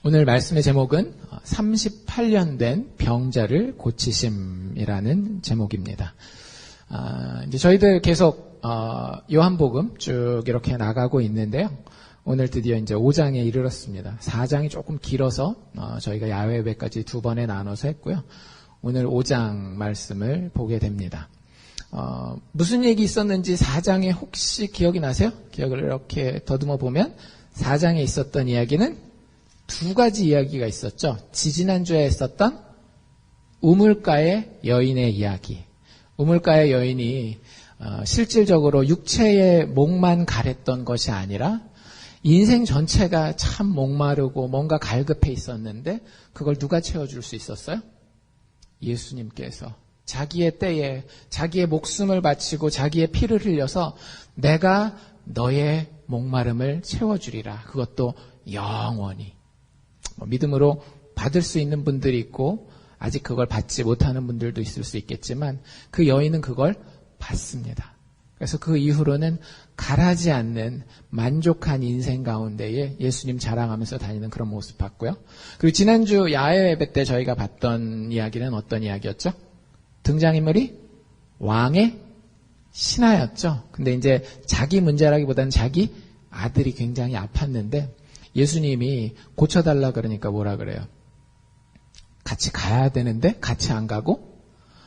오늘 말씀의 제목은 38년 된 병자를 고치심이라는 제목입니다. 이제 저희들 계속 요한복음 쭉 이렇게 나가고 있는데요. 오늘 드디어 이제 5장에 이르렀습니다. 4장이 조금 길어서 저희가 야외 예배까지 2번에 나눠서 했고요. 오늘 5장 말씀을 보게 됩니다. 무슨 얘기 있었는지 4장에 혹시 기억이 나세요? 기억을 이렇게 더듬어 보면 4장에 있었던 이야기는 두 가지 이야기가 있었죠. 지지난주에 있었던 우물가의 여인의 이야기. 우물가의 여인이 실질적으로 육체의 목만 가랬던 것이 아니라 인생 전체가 참 목마르고 뭔가 갈급해 있었는데 그걸 누가 채워줄 수 있었어요? 예수님께서 자기의 때에 자기의 목숨을 바치고 자기의 피를 흘려서 내가 너의 목마름을 채워주리라. 그것도 영원히. 믿음으로 받을 수 있는 분들이 있고 아직 그걸 받지 못하는 분들도 있을 수 있겠지만 그 여인은 그걸 받습니다. 그래서 그 이후로는 가라지 않는 만족한 인생 가운데에 예수님 자랑하면서 다니는 그런 모습 봤고요. 그리고 지난주 야외 예배 때 저희가 봤던 이야기는 어떤 이야기였죠? 등장인물이 왕의 신하였죠. 근데 이제 자기 문제라기보다는 자기 아들이 굉장히 아팠는데 예수님이 고쳐달라 그러니까 뭐라 그래요? 같이 가야 되는데 같이 안 가고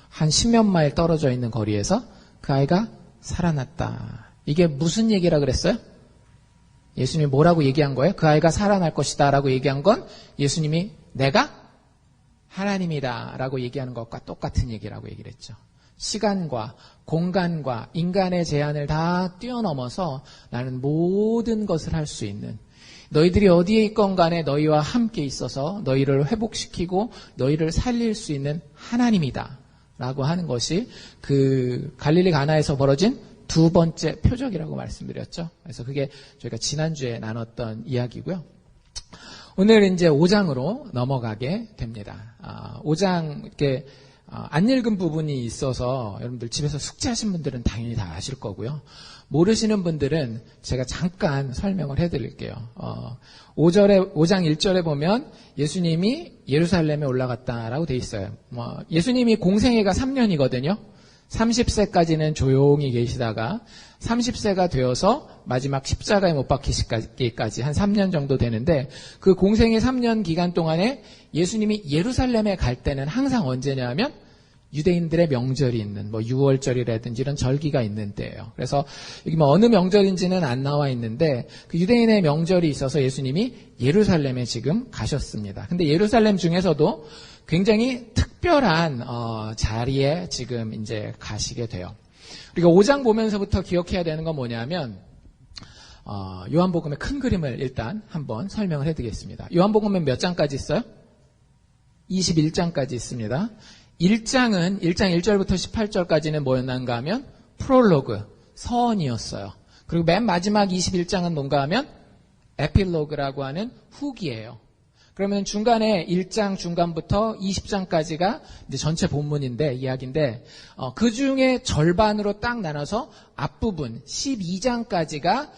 한 10몇 마일 떨어져 있는 거리에서 그 아이가 살아났다. 이게 무슨 얘기라 그랬어요? 예수님이 뭐라고 얘기한 거예요? 그 아이가 살아날 것이다 라고 얘기한 건 예수님이 내가 하나님이다 라고 얘기하는 것과 똑같은 얘기라고 얘기를 했죠. 시간과 공간과 인간의 제한을 다 뛰어넘어서 나는 모든 것을 할 수 있는 너희들이 어디에 있건 간에 너희와 함께 있어서 너희를 회복시키고 너희를 살릴 수 있는 하나님이다 라고 하는 것이 그 갈릴리 가나에서 벌어진 두 번째 표적이라고 말씀드렸죠. 그래서 그게 저희가 지난주에 나눴던 이야기고요. 오늘 이제 5장으로 넘어가게 됩니다. 5장 이렇게 안 읽은 부분이 있어서 여러분들 집에서 숙제하신 분들은 당연히 다 아실 거고요. 모르시는 분들은 제가 잠깐 설명을 해드릴게요. 5장 1절에 보면 예수님이 예루살렘에 올라갔다라고 돼 있어요. 예수님이 공생애가 3년이거든요. 30세까지는 조용히 계시다가 30세가 되어서 마지막 십자가에 못 박히시기까지 한 3년 정도 되는데 그 공생애 3년 기간 동안에 예수님이 예루살렘에 갈 때는 항상 언제냐면 유대인들의 명절이 있는 유월절이라든지 이런 절기가 있는 때예요. 그래서 여기 어느 명절인지는 안 나와 있는데 그 유대인의 명절이 있어서 예수님이 예루살렘에 지금 가셨습니다. 근데 예루살렘 중에서도 굉장히 특별한 자리에 지금 이제 가시게 돼요. 우리가 5장 보면서부터 기억해야 되는 건 뭐냐면 요한복음의 큰 그림을 일단 한번 설명을 해드리겠습니다. 요한복음은 몇 장까지 있어요? 21장까지 있습니다. 1장 1절부터 18절까지는 뭐였는가 하면 프롤로그, 서언이었어요. 그리고 맨 마지막 21장은 뭔가 하면 에필로그라고 하는 후기예요. 그러면 중간에 1장 중간부터 20장까지가 이제 전체 본문인데, 이야기인데, 그 중에 절반으로 딱 나눠서 앞부분 12장까지가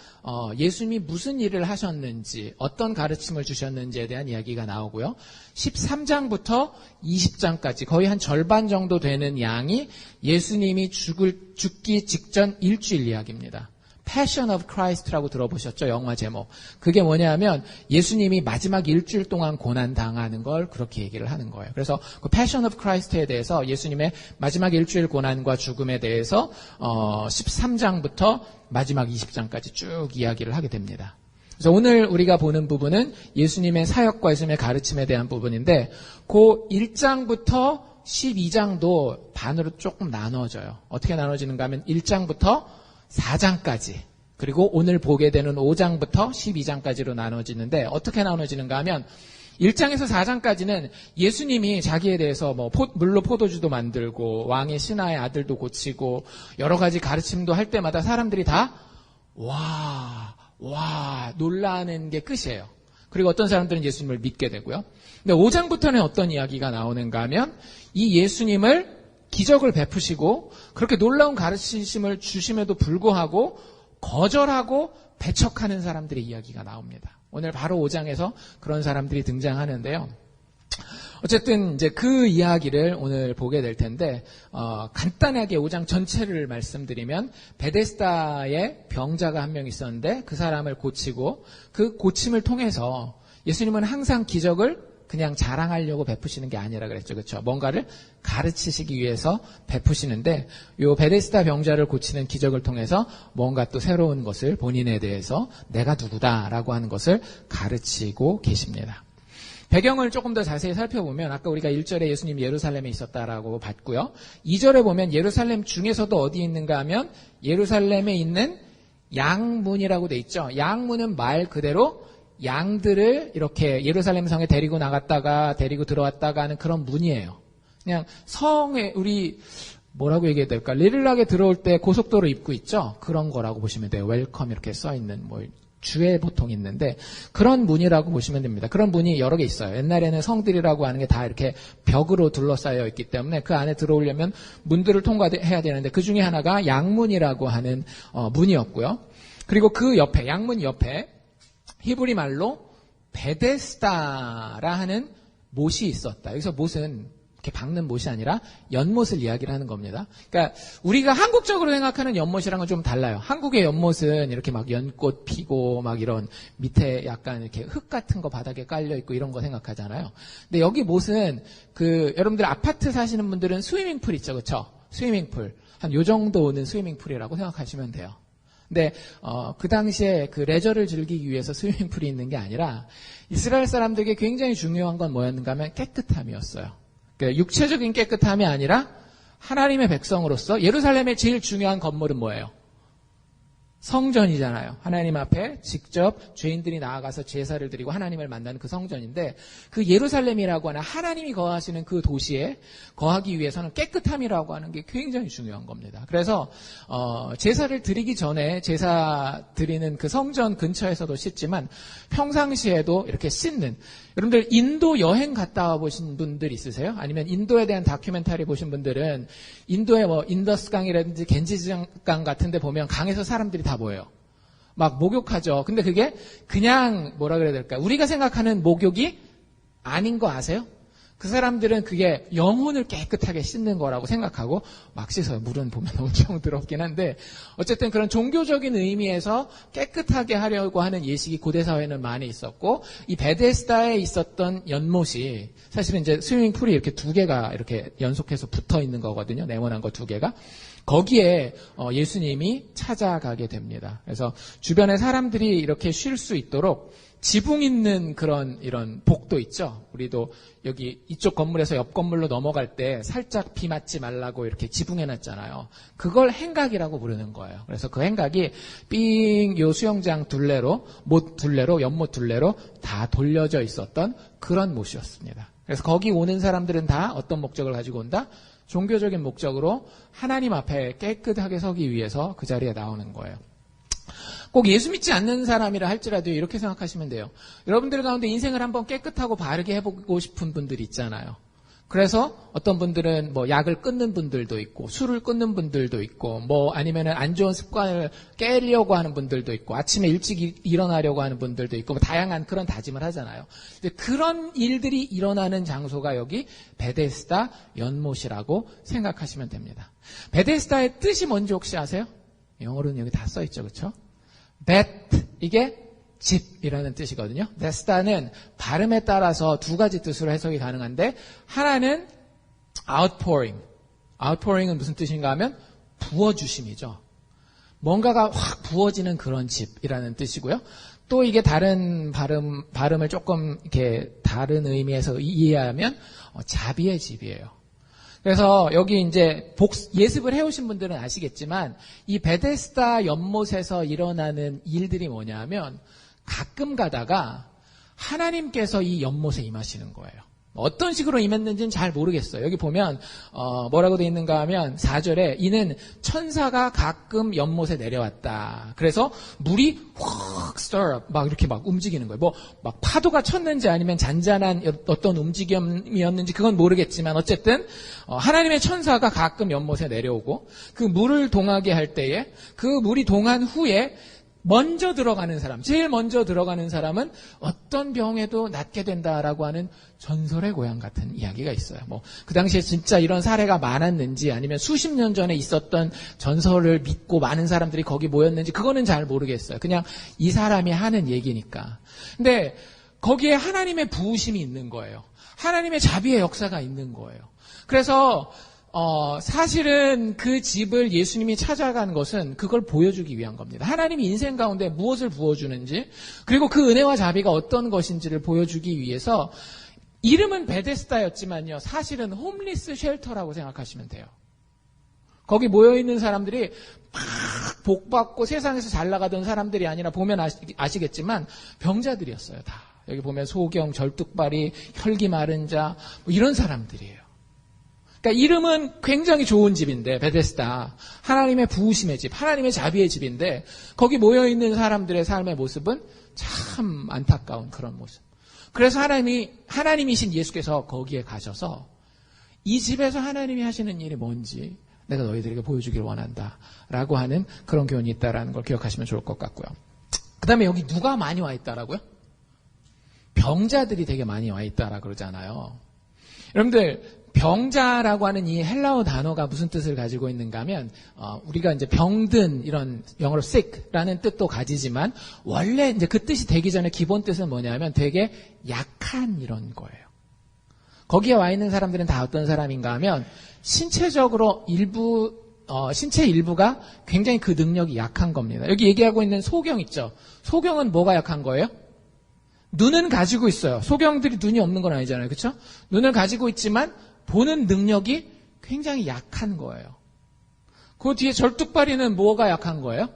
예수님이 무슨 일을 하셨는지, 어떤 가르침을 주셨는지에 대한 이야기가 나오고요. 13장부터 20장까지 거의 한 절반 정도 되는 양이 예수님이 죽기 직전 일주일 이야기입니다. Passion of Christ라고 들어보셨죠? 영화 제목. 그게 뭐냐면 예수님이 마지막 일주일 동안 고난당하는 걸 그렇게 얘기를 하는 거예요. 그래서 그 Passion of Christ에 대해서 예수님의 마지막 일주일 고난과 죽음에 대해서 13장부터 마지막 20장까지 쭉 이야기를 하게 됩니다. 그래서 오늘 우리가 보는 부분은 예수님의 사역과 예수님의 가르침에 대한 부분인데 그 1장부터 12장도 반으로 조금 나눠져요. 어떻게 나눠지는가 하면 1장부터 4장까지 그리고 오늘 보게 되는 5장부터 12장까지로 나눠지는데 어떻게 나눠지는가 하면 1장에서 4장까지는 예수님이 자기에 대해서 물로 포도주도 만들고 왕의 신하의 아들도 고치고 여러 가지 가르침도 할 때마다 사람들이 다 와 놀라는 게 끝이에요. 그리고 어떤 사람들은 예수님을 믿게 되고요. 근데 5장부터는 어떤 이야기가 나오는가 하면 이 예수님을 기적을 베푸시고 그렇게 놀라운 가르치심을 주심에도 불구하고 거절하고 배척하는 사람들의 이야기가 나옵니다. 오늘 바로 5장에서 그런 사람들이 등장하는데요. 어쨌든 이제 그 이야기를 오늘 보게 될 텐데 간단하게 5장 전체를 말씀드리면 베데스다에 병자가 한 명 있었는데 그 사람을 고치고 그 고침을 통해서 예수님은 항상 기적을 그냥 자랑하려고 베푸시는 게 아니라 그랬죠. 그렇죠? 뭔가를 가르치시기 위해서 베푸시는데 요 베데스다 병자를 고치는 기적을 통해서 뭔가 또 새로운 것을 본인에 대해서 내가 누구다라고 하는 것을 가르치고 계십니다. 배경을 조금 더 자세히 살펴보면 아까 우리가 1절에 예수님이 예루살렘에 있었다라고 봤고요. 2절에 보면 예루살렘 중에서도 어디 있는가 하면 예루살렘에 있는 양문이라고 돼 있죠. 양문은 말 그대로 양들을 이렇게 예루살렘 성에 데리고 나갔다가 데리고 들어왔다가 하는 그런 문이에요. 그냥 성에 우리 뭐라고 얘기해야 될까? 리를락에 들어올 때 고속도로 입구 있죠? 그런 거라고 보시면 돼요. 웰컴 이렇게 써 있는 뭐 주에 보통 있는데 그런 문이라고 보시면 됩니다. 그런 문이 여러 개 있어요. 옛날에는 성들이라고 하는 게 다 이렇게 벽으로 둘러싸여 있기 때문에 그 안에 들어오려면 문들을 통과해야 되는데 그 중에 하나가 양문이라고 하는 문이었고요. 그리고 그 옆에 양문 옆에 히브리 말로 베데스다라 하는 못이 있었다. 여기서 못은 이렇게 박는 못이 아니라 연못을 이야기를 하는 겁니다. 그러니까 우리가 한국적으로 생각하는 연못이랑은 좀 달라요. 한국의 연못은 이렇게 막 연꽃 피고 막 이런 밑에 약간 이렇게 흙 같은 거 바닥에 깔려 있고 이런 거 생각하잖아요. 근데 여기 못은 여러분들 아파트 사시는 분들은 스위밍풀 있죠, 그렇죠? 스위밍풀 한 요 정도 오는 스위밍풀이라고 생각하시면 돼요. 근데 그 당시에 그 레저를 즐기기 위해서 스위밍풀이 있는 게 아니라 이스라엘 사람들에게 굉장히 중요한 건 뭐였는가 하면 깨끗함이었어요. 그러니까 육체적인 깨끗함이 아니라 하나님의 백성으로서 예루살렘의 제일 중요한 건물은 뭐예요? 성전이잖아요. 하나님 앞에 직접 죄인들이 나아가서 제사를 드리고 하나님을 만나는 그 성전인데 그 예루살렘이라고 하는 하나님이 거하시는 그 도시에 거하기 위해서는 깨끗함이라고 하는 게 굉장히 중요한 겁니다. 그래서 제사를 드리기 전에 제사 드리는 그 성전 근처에서도 씻지만 평상시에도 이렇게 씻는 여러분들 인도 여행 갔다 와 보신 분들 있으세요? 아니면 인도에 대한 다큐멘터리 보신 분들은 인도의 뭐 인더스강이라든지 겐지강 같은 데 보면 강에서 사람들이 다 모여요. 막 목욕하죠. 근데 그게 그냥 뭐라 그래야 될까? 우리가 생각하는 목욕이 아닌 거 아세요? 그 사람들은 그게 영혼을 깨끗하게 씻는 거라고 생각하고 막 씻어요. 물은 보면 엄청 더럽긴 한데 어쨌든 그런 종교적인 의미에서 깨끗하게 하려고 하는 예식이 고대사회는 많이 있었고 이 베데스다에 있었던 연못이 사실은 이제 스위밍풀이 이렇게 두 개가 이렇게 연속해서 붙어 있는 거거든요. 네모난 거 두 개가. 거기에 예수님이 찾아가게 됩니다. 그래서 주변에 사람들이 이렇게 쉴 수 있도록 지붕 있는 이런 복도 있죠. 우리도 여기 이쪽 건물에서 옆 건물로 넘어갈 때 살짝 비 맞지 말라고 이렇게 지붕해놨잖아요. 그걸 행각이라고 부르는 거예요. 그래서 그 행각이 삥 요 수영장 둘레로, 못 둘레로, 연못 둘레로 다 돌려져 있었던 그런 못이었습니다. 그래서 거기 오는 사람들은 다 어떤 목적을 가지고 온다? 종교적인 목적으로 하나님 앞에 깨끗하게 서기 위해서 그 자리에 나오는 거예요. 꼭 예수 믿지 않는 사람이라 할지라도 이렇게 생각하시면 돼요. 여러분들 가운데 인생을 한번 깨끗하고 바르게 해보고 싶은 분들이 있잖아요. 그래서 어떤 분들은 뭐 약을 끊는 분들도 있고 술을 끊는 분들도 있고 뭐 아니면은 안 좋은 습관을 깨려고 하는 분들도 있고 아침에 일찍 일어나려고 하는 분들도 있고 뭐 다양한 그런 다짐을 하잖아요. 근데 그런 일들이 일어나는 장소가 여기 베데스다 연못이라고 생각하시면 됩니다. 베데스다의 뜻이 뭔지 혹시 아세요? 영어로는 여기 다 써 있죠, 그렇죠? 베트 이게 집이라는 뜻이거든요. 데스다는 발음에 따라서 두 가지 뜻으로 해석이 가능한데 하나는 outpouring은 무슨 뜻인가 하면 부어주심이죠. 뭔가가 확 부어지는 그런 집이라는 뜻이고요. 또 이게 다른 발음을 조금 이렇게 다른 의미에서 이해하면 자비의 집이에요. 그래서 여기 이제 예습을 해오신 분들은 아시겠지만 이 베데스다 연못에서 일어나는 일들이 뭐냐면 가끔 가다가 하나님께서 이 연못에 임하시는 거예요. 어떤 식으로 임했는지는 잘 모르겠어요. 여기 보면 뭐라고 돼 있는가 하면 4절에 이는 천사가 가끔 연못에 내려왔다. 그래서 물이 확 stir up 막 이렇게 막 움직이는 거예요. 뭐 막 파도가 쳤는지 아니면 잔잔한 어떤 움직임이었는지 그건 모르겠지만 어쨌든 하나님의 천사가 가끔 연못에 내려오고 그 물을 동하게 할 때에 그 물이 동한 후에 먼저 들어가는 사람, 제일 먼저 들어가는 사람은 어떤 병에도 낫게 된다라고 하는 전설의 고향 같은 이야기가 있어요. 뭐 그 당시에 진짜 이런 사례가 많았는지 아니면 수십 년 전에 있었던 전설을 믿고 많은 사람들이 거기 모였는지 그거는 잘 모르겠어요. 그냥 이 사람이 하는 얘기니까. 근데 거기에 하나님의 부으심이 있는 거예요. 하나님의 자비의 역사가 있는 거예요. 그래서 사실은 그 집을 예수님이 찾아간 것은 그걸 보여주기 위한 겁니다. 하나님이 인생 가운데 무엇을 부어주는지, 그리고 그 은혜와 자비가 어떤 것인지를 보여주기 위해서 이름은 베데스다였지만요, 사실은 홈리스 쉘터라고 생각하시면 돼요. 거기 모여있는 사람들이 막 복받고 세상에서 잘 나가던 사람들이 아니라 보면 아시겠지만 병자들이었어요, 다. 여기 보면 소경, 절뚝발이, 혈기 마른 자, 뭐 이런 사람들이에요. 그러니까 이름은 굉장히 좋은 집인데, 베데스다. 하나님의 부으심의 집, 하나님의 자비의 집인데, 거기 모여있는 사람들의 삶의 모습은 참 안타까운 그런 모습. 그래서 하나님이신 예수께서 거기에 가셔서 이 집에서 하나님이 하시는 일이 뭔지 내가 너희들에게 보여주기를 원한다. 라고 하는 그런 교훈이 있다라는 걸 기억하시면 좋을 것 같고요. 그 다음에 여기 누가 많이 와 있다라고요? 병자들이 되게 많이 와 있다라 그러잖아요. 여러분들, 병자라고 하는 이 헬라어 단어가 무슨 뜻을 가지고 있는가 하면, 우리가 이제 병든, 이런 영어로 sick라는 뜻도 가지지만, 원래 이제 그 뜻이 되기 전에 기본 뜻은 뭐냐면 되게 약한 이런 거예요. 거기에 와 있는 사람들은 다 어떤 사람인가 하면, 신체적으로 신체 일부가 굉장히 그 능력이 약한 겁니다. 여기 얘기하고 있는 소경 있죠? 소경은 뭐가 약한 거예요? 눈은 가지고 있어요. 소경들이 눈이 없는 건 아니잖아요. 그렇죠? 눈을 가지고 있지만 보는 능력이 굉장히 약한 거예요. 그 뒤에 절뚝발이는 뭐가 약한 거예요?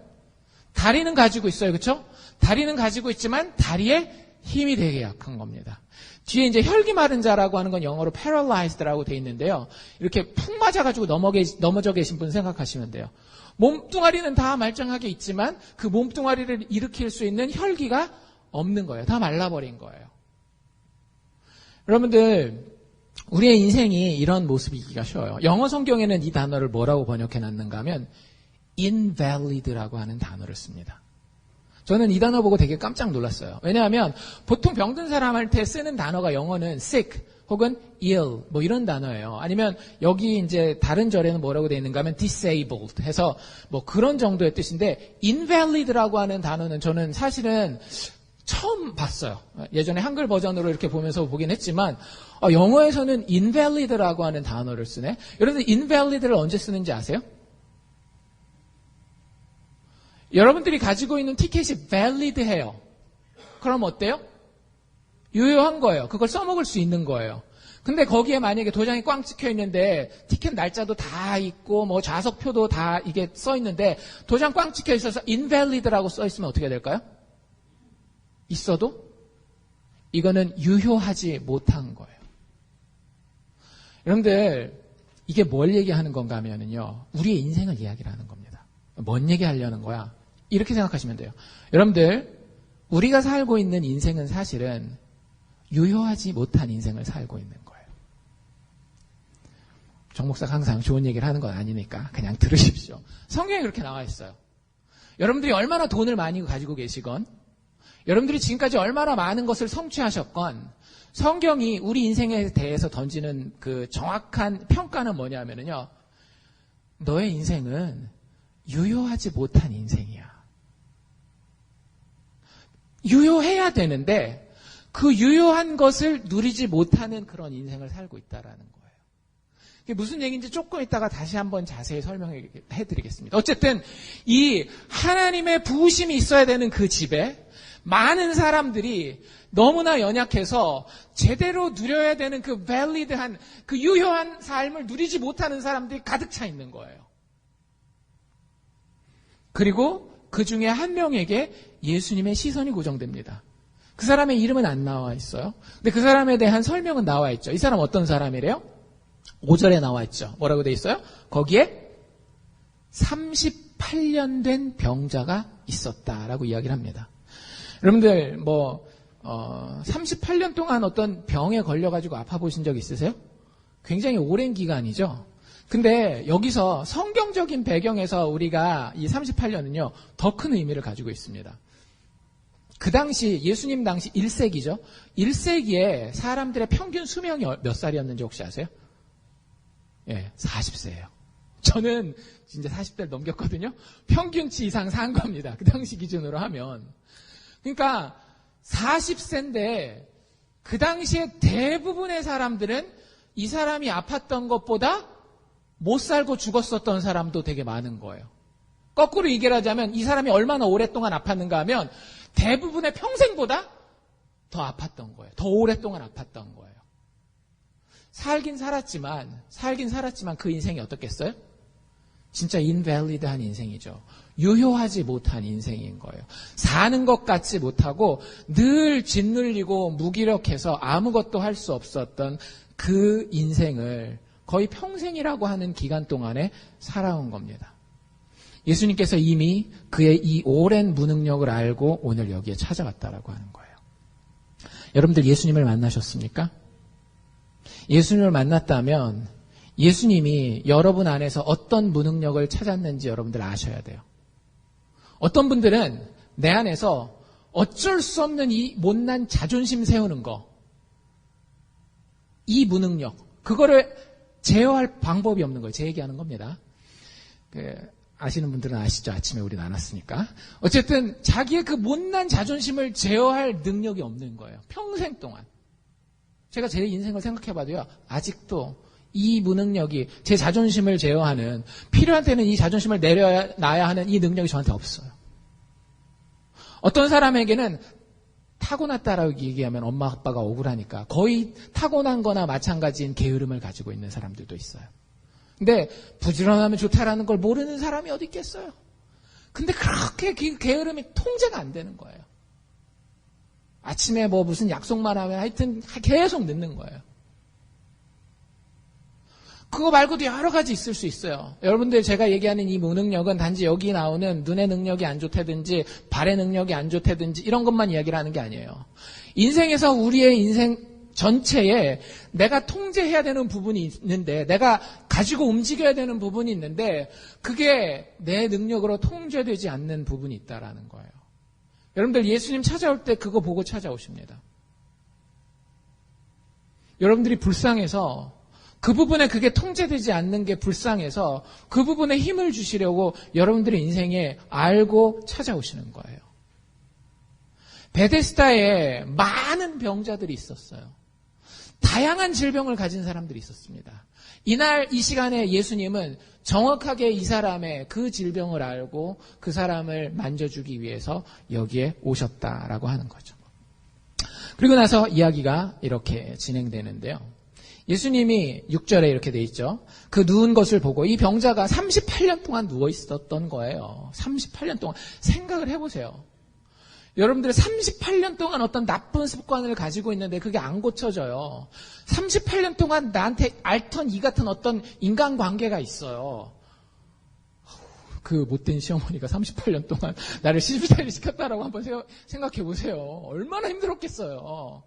다리는 가지고 있어요. 그렇죠? 다리는 가지고 있지만 다리에 힘이 되게 약한 겁니다. 뒤에 이제 혈기 마른 자라고 하는 건 영어로 paralyzed라고 돼 있는데요. 이렇게 푹 맞아가지고 넘어져 계신 분 생각하시면 돼요. 몸뚱아리는 다 말짱하게 있지만 그 몸뚱아리를 일으킬 수 있는 혈기가 없는 거예요. 다 말라버린 거예요. 여러분들, 우리의 인생이 이런 모습이기가 쉬워요. 영어 성경에는 이 단어를 뭐라고 번역해놨는가 하면 invalid라고 하는 단어를 씁니다. 저는 이 단어 보고 되게 깜짝 놀랐어요. 왜냐하면 보통 병든 사람한테 쓰는 단어가 영어는 sick 혹은 ill 뭐 이런 단어예요. 아니면 여기 이제 다른 절에는 뭐라고 되어 있는가 하면 disabled 해서 뭐 그런 정도의 뜻인데 invalid라고 하는 단어는 저는 사실은 처음 봤어요. 예전에 한글 버전으로 이렇게 보면서 보긴 했지만 영어에서는 invalid라고 하는 단어를 쓰네. 여러분들 invalid를 언제 쓰는지 아세요? 여러분들이 가지고 있는 티켓이 valid해요. 그럼 어때요? 유효한 거예요. 그걸 써먹을 수 있는 거예요. 근데 거기에 만약에 도장이 꽝 찍혀 있는데 티켓 날짜도 다 있고 뭐 좌석표도 다 이게 써 있는데 도장 꽝 찍혀 있어서 invalid라고 써 있으면 어떻게 될까요? 있어도 이거는 유효하지 못한 거예요. 여러분들, 이게 뭘 얘기하는 건가 하면은요, 우리의 인생을 이야기를 하는 겁니다. 뭔 얘기하려는 거야? 이렇게 생각하시면 돼요. 여러분들, 우리가 살고 있는 인생은 사실은 유효하지 못한 인생을 살고 있는 거예요. 정 목사가 항상 좋은 얘기를 하는 건 아니니까 그냥 들으십시오. 성경에 그렇게 나와 있어요. 여러분들이 얼마나 돈을 많이 가지고 계시건, 여러분들이 지금까지 얼마나 많은 것을 성취하셨건, 성경이 우리 인생에 대해서 던지는 그 정확한 평가는 뭐냐면요, 너의 인생은 유효하지 못한 인생이야. 유효해야 되는데 그 유효한 것을 누리지 못하는 그런 인생을 살고 있다라는 거예요. 이게 무슨 얘기인지 조금 이따가 다시 한번 자세히 설명해 드리겠습니다. 어쨌든 이 하나님의 부으심이 있어야 되는 그 집에 많은 사람들이 너무나 연약해서 제대로 누려야 되는 그 valid한, 그 유효한 삶을 누리지 못하는 사람들이 가득 차 있는 거예요. 그리고 그 중에 한 명에게 예수님의 시선이 고정됩니다. 그 사람의 이름은 안 나와 있어요. 근데 그 사람에 대한 설명은 나와 있죠. 이 사람 어떤 사람이래요? 5절에 나와 있죠. 뭐라고 돼 있어요? 거기에 38년 된 병자가 있었다라고 이야기를 합니다. 여러분들 38년 동안 어떤 병에 걸려가지고 아파 보신 적 있으세요? 굉장히 오랜 기간이죠. 근데 여기서 성경적인 배경에서 우리가 이 38년은요, 더 큰 의미를 가지고 있습니다. 그 당시, 예수님 당시 1세기죠. 1세기에 사람들의 평균 수명이 몇 살이었는지 혹시 아세요? 예, 40세예요. 저는 진짜 40대를 넘겼거든요. 평균치 이상 산 겁니다. 그 당시 기준으로 하면. 그러니까 40세인데 그 당시에 대부분의 사람들은 이 사람이 아팠던 것보다 못 살고 죽었었던 사람도 되게 많은 거예요. 거꾸로 얘기를 하자면 이 사람이 얼마나 오랫동안 아팠는가 하면 대부분의 평생보다 더 아팠던 거예요. 더 오랫동안 아팠던 거예요. 살긴 살았지만 그 인생이 어떻겠어요? 진짜 인밸리드한 인생이죠. 유효하지 못한 인생인 거예요. 사는 것 같지 못하고 늘 짓눌리고 무기력해서 아무것도 할 수 없었던 그 인생을 거의 평생이라고 하는 기간 동안에 살아온 겁니다. 예수님께서 이미 그의 이 오랜 무능력을 알고 오늘 여기에 찾아왔다라고 하는 거예요. 여러분들 예수님을 만나셨습니까? 예수님을 만났다면 예수님이 여러분 안에서 어떤 무능력을 찾았는지 여러분들 아셔야 돼요. 어떤 분들은 내 안에서 어쩔 수 없는 이 못난 자존심 세우는 거, 이 무능력, 그거를 제어할 방법이 없는 거예요. 제 얘기하는 겁니다. 아시는 분들은 아시죠? 아침에 우리 나눴으니까. 어쨌든 자기의 그 못난 자존심을 제어할 능력이 없는 거예요. 평생 동안. 제가 제 인생을 생각해봐도요. 아직도 이 무능력이 제 자존심을 제어하는, 필요한 때는 이 자존심을 내려놔야 하는 이 능력이 저한테 없어요. 어떤 사람에게는 타고났다라고 얘기하면 엄마 아빠가 억울하니까 거의 타고난 거나 마찬가지인 게으름을 가지고 있는 사람들도 있어요. 근데 부지런하면 좋다라는 걸 모르는 사람이 어디 있겠어요? 근데 그렇게 게으름이 통제가 안 되는 거예요. 아침에 뭐 무슨 약속만 하면 하여튼 계속 늦는 거예요. 그거 말고도 여러 가지 있을 수 있어요. 여러분들 제가 얘기하는 이 무능력은 단지 여기 나오는 눈의 능력이 안 좋다든지 발의 능력이 안 좋다든지 이런 것만 이야기를 하는 게 아니에요. 인생에서 우리의 인생 전체에 내가 통제해야 되는 부분이 있는데, 내가 가지고 움직여야 되는 부분이 있는데 그게 내 능력으로 통제되지 않는 부분이 있다라는 거예요. 여러분들 예수님 찾아올 때 그거 보고 찾아오십니다. 여러분들이 불쌍해서 그 부분에 그게 통제되지 않는 게 불쌍해서 그 부분에 힘을 주시려고 여러분들의 인생에 알고 찾아오시는 거예요. 베데스다에 많은 병자들이 있었어요. 다양한 질병을 가진 사람들이 있었습니다. 이날 이 시간에 예수님은 정확하게 이 사람의 그 질병을 알고 그 사람을 만져주기 위해서 여기에 오셨다라고 하는 거죠. 그리고 나서 이야기가 이렇게 진행되는데요. 예수님이 6절에 이렇게 돼 있죠. 그 누운 것을 보고 이 병자가 38년 동안 누워 있었던 거예요. 38년 동안. 생각을 해보세요. 여러분들 38년 동안 어떤 나쁜 습관을 가지고 있는데 그게 안 고쳐져요. 38년 동안 나한테 앓던 이 같은 어떤 인간관계가 있어요. 그 못된 시어머니가 38년 동안 나를 시집살이 시켰다라고 한번 생각해 보세요. 얼마나 힘들었겠어요.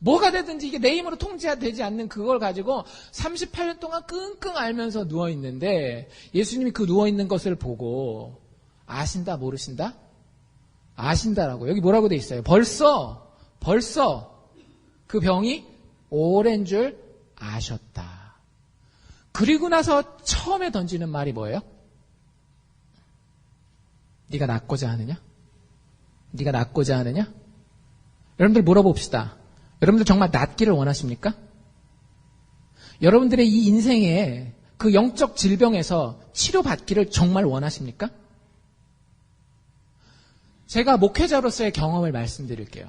뭐가 되든지 이게 내 힘으로 통제되지 않는 그걸 가지고 38년 동안 끙끙 앓면서 누워있는데 예수님이 그 누워있는 것을 보고 아신다 모르신다? 아신다라고. 여기 뭐라고 돼 있어요? 벌써 그 병이 오랜 줄 아셨다. 그리고 나서 처음에 던지는 말이 뭐예요? 네가 낫고자 하느냐? 네가 낫고자 하느냐? 여러분들 물어봅시다. 여러분들 정말 낫기를 원하십니까? 여러분들의 이 인생에 그 영적 질병에서 치료받기를 정말 원하십니까? 제가 목회자로서의 경험을 말씀드릴게요.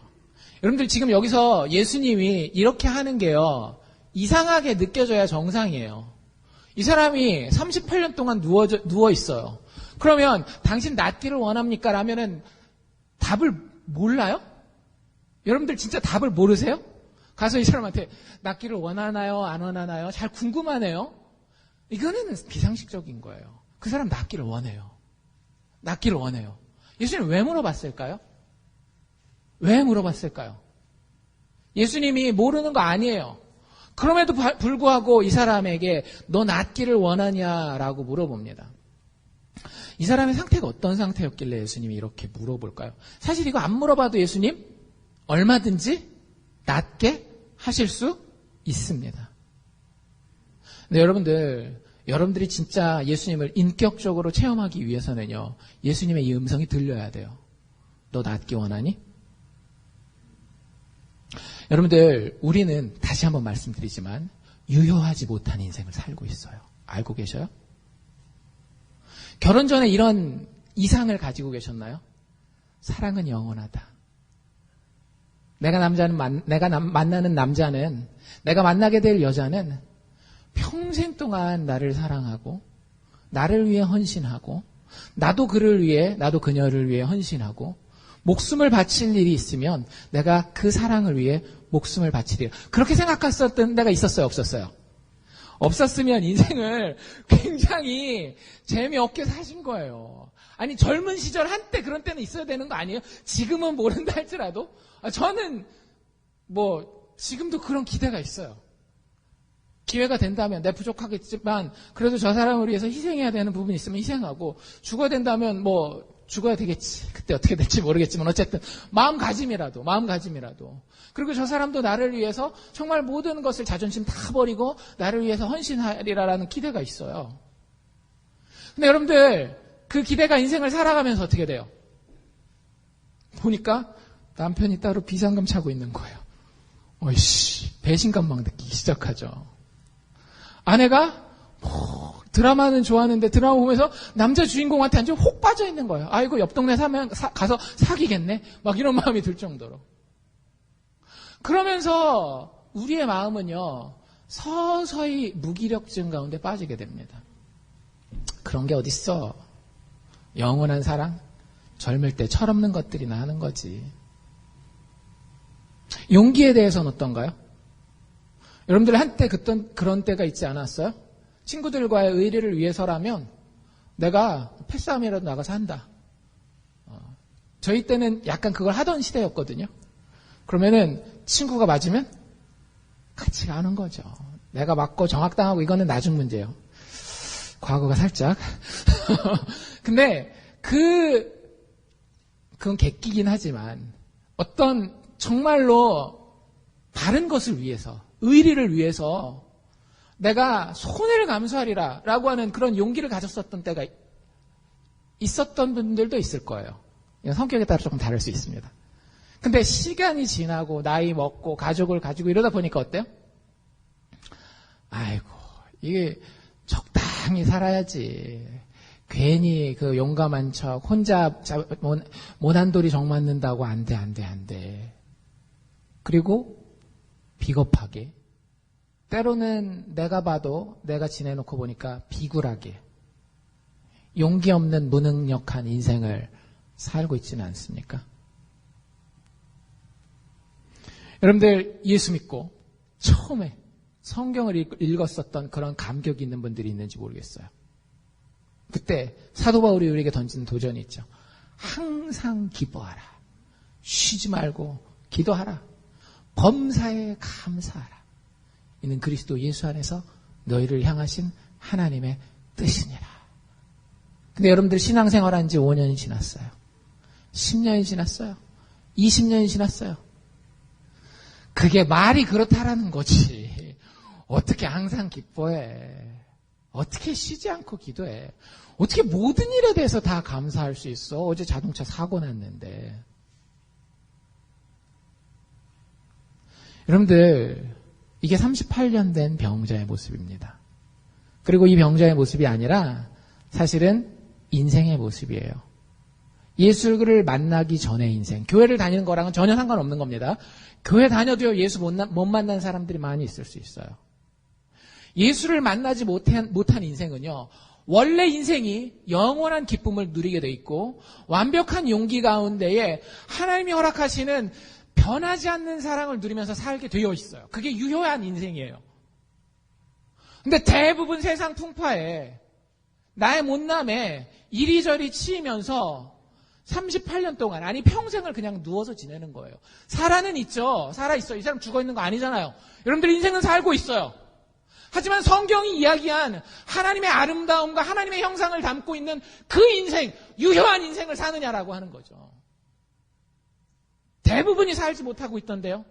여러분들 지금 여기서 예수님이 이렇게 하는 게요, 이상하게 느껴져야 정상이에요. 이 사람이 38년 동안 누워 있어요. 그러면 당신 낫기를 원합니까? 라면은 답을 몰라요? 여러분들 진짜 답을 모르세요? 가서 이 사람한테 낫기를 원하나요? 안 원하나요? 잘 궁금하네요. 이거는 비상식적인 거예요. 그 사람 낫기를 원해요. 낫기를 원해요. 예수님 왜 물어봤을까요? 왜 물어봤을까요? 예수님이 모르는 거 아니에요. 그럼에도 불구하고 이 사람에게 너 낫기를 원하냐라고 물어봅니다. 이 사람의 상태가 어떤 상태였길래 예수님이 이렇게 물어볼까요? 사실 이거 안 물어봐도 예수님 얼마든지 낫게 하실 수 있습니다. 근데 여러분들이 진짜 예수님을 인격적으로 체험하기 위해서는요, 예수님의 이 음성이 들려야 돼요. 너 낫기 원하니? 여러분들, 우리는 다시 한번 말씀드리지만 유효하지 못한 인생을 살고 있어요. 알고 계셔요? 결혼 전에 이런 이상을 가지고 계셨나요? 사랑은 영원하다. 내가 만나는 남자는, 내가 만나게 될 여자는 평생 동안 나를 사랑하고, 나를 위해 헌신하고, 나도 그녀를 위해 헌신하고, 목숨을 바칠 일이 있으면 내가 그 사랑을 위해 목숨을 바치리라. 그렇게 생각했었던 때가 있었어요, 없었어요? 없었으면 인생을 굉장히 재미없게 사신 거예요. 아니, 젊은 시절 한때 그런 때는 있어야 되는 거 아니에요? 지금은 모른다 할지라도. 저는 지금도 그런 기대가 있어요. 기회가 된다면, 내 부족하겠지만 그래도 저 사람을 위해서 희생해야 되는 부분이 있으면 희생하고, 죽어야 된다면 죽어야 되겠지. 그때 어떻게 될지 모르겠지만 어쨌든 마음가짐이라도. 그리고 저 사람도 나를 위해서 정말 모든 것을, 자존심 다 버리고 나를 위해서 헌신하리라라는 기대가 있어요. 근데 여러분들, 그 기대가 인생을 살아가면서 어떻게 돼요? 보니까 남편이 따로 비상금 차고 있는 거예요. 배신감 막 느끼기 시작하죠. 아내가 드라마는 좋아하는데 드라마 보면서 남자 주인공한테 완전 혹 빠져 있는 거예요. 아이고, 옆 동네 가서 사귀겠네? 막 이런 마음이 들 정도로. 그러면서 우리의 마음은요, 서서히 무기력증 가운데 빠지게 됩니다. 그런 게 어딨어. 영원한 사랑? 젊을 때 철없는 것들이나 하는 거지. 용기에 대해서는 어떤가요? 여러분들 한때 그런 때가 있지 않았어요? 친구들과의 의리를 위해서라면 내가 패싸움이라도 나가서 한다. 저희 때는 약간 그걸 하던 시대였거든요. 그러면은 친구가 맞으면 같이 가는 거죠. 내가 맞고 정확당하고 이거는 나중 문제예요. 과거가 살짝. 근데 그건 객기긴 하지만 어떤 정말로 바른 것을 위해서, 의리를 위해서 내가 손해를 감수하리라 라고 하는 그런 용기를 가졌었던 때가 있었던 분들도 있을 거예요. 성격에 따라 조금 다를 수 있습니다. 근데 시간이 지나고 나이 먹고 가족을 가지고 이러다 보니까 어때요? 아이고, 이게 적당히 살아야지. 괜히 그 용감한 척, 혼자 모난돌이 정 맞는다고 안 돼. 그리고 비겁하게, 때로는 내가 봐도 내가 지내놓고 보니까 비굴하게, 용기 없는 무능력한 인생을 살고 있지는 않습니까? 여러분들, 예수 믿고 처음에 성경을 읽었었던 그런 감격이 있는 분들이 있는지 모르겠어요. 그때 사도 바울이 우리에게 던지는 도전이 있죠. 항상 기뻐하라. 쉬지 말고 기도하라. 범사에 감사하라. 이는 그리스도 예수 안에서 너희를 향하신 하나님의 뜻이니라. 근데 여러분들 신앙생활한 지 5년이 지났어요. 10년이 지났어요. 20년이 지났어요. 그게 말이 그렇다라는 거지. 어떻게 항상 기뻐해. 어떻게 쉬지 않고 기도해. 어떻게 모든 일에 대해서 다 감사할 수 있어. 어제 자동차 사고 났는데. 여러분들, 이게 38년 된 병자의 모습입니다. 그리고 이 병자의 모습이 아니라 사실은 인생의 모습이에요. 예수를 만나기 전의 인생, 교회를 다니는 거랑은 전혀 상관없는 겁니다. 교회 다녀도요, 예수 못 만난 사람들이 많이 있을 수 있어요. 예수를 만나지 못한 인생은요, 원래 인생이 영원한 기쁨을 누리게 돼 있고 완벽한 용기 가운데에 하나님이 허락하시는 변하지 않는 사랑을 누리면서 살게 되어 있어요. 그게 유효한 인생이에요. 근데 대부분 세상 풍파에 나의 못남에 이리저리 치이면서 38년 동안, 아니 평생을 그냥 누워서 지내는 거예요. 살아는 있죠. 살아있어요. 이 사람 죽어있는 거 아니잖아요. 여러분들 인생은 살고 있어요. 하지만 성경이 이야기한 하나님의 아름다움과 하나님의 형상을 담고 있는 그 인생, 유효한 인생을 사느냐라고 하는 거죠. 대부분이 살지 못하고 있던데요.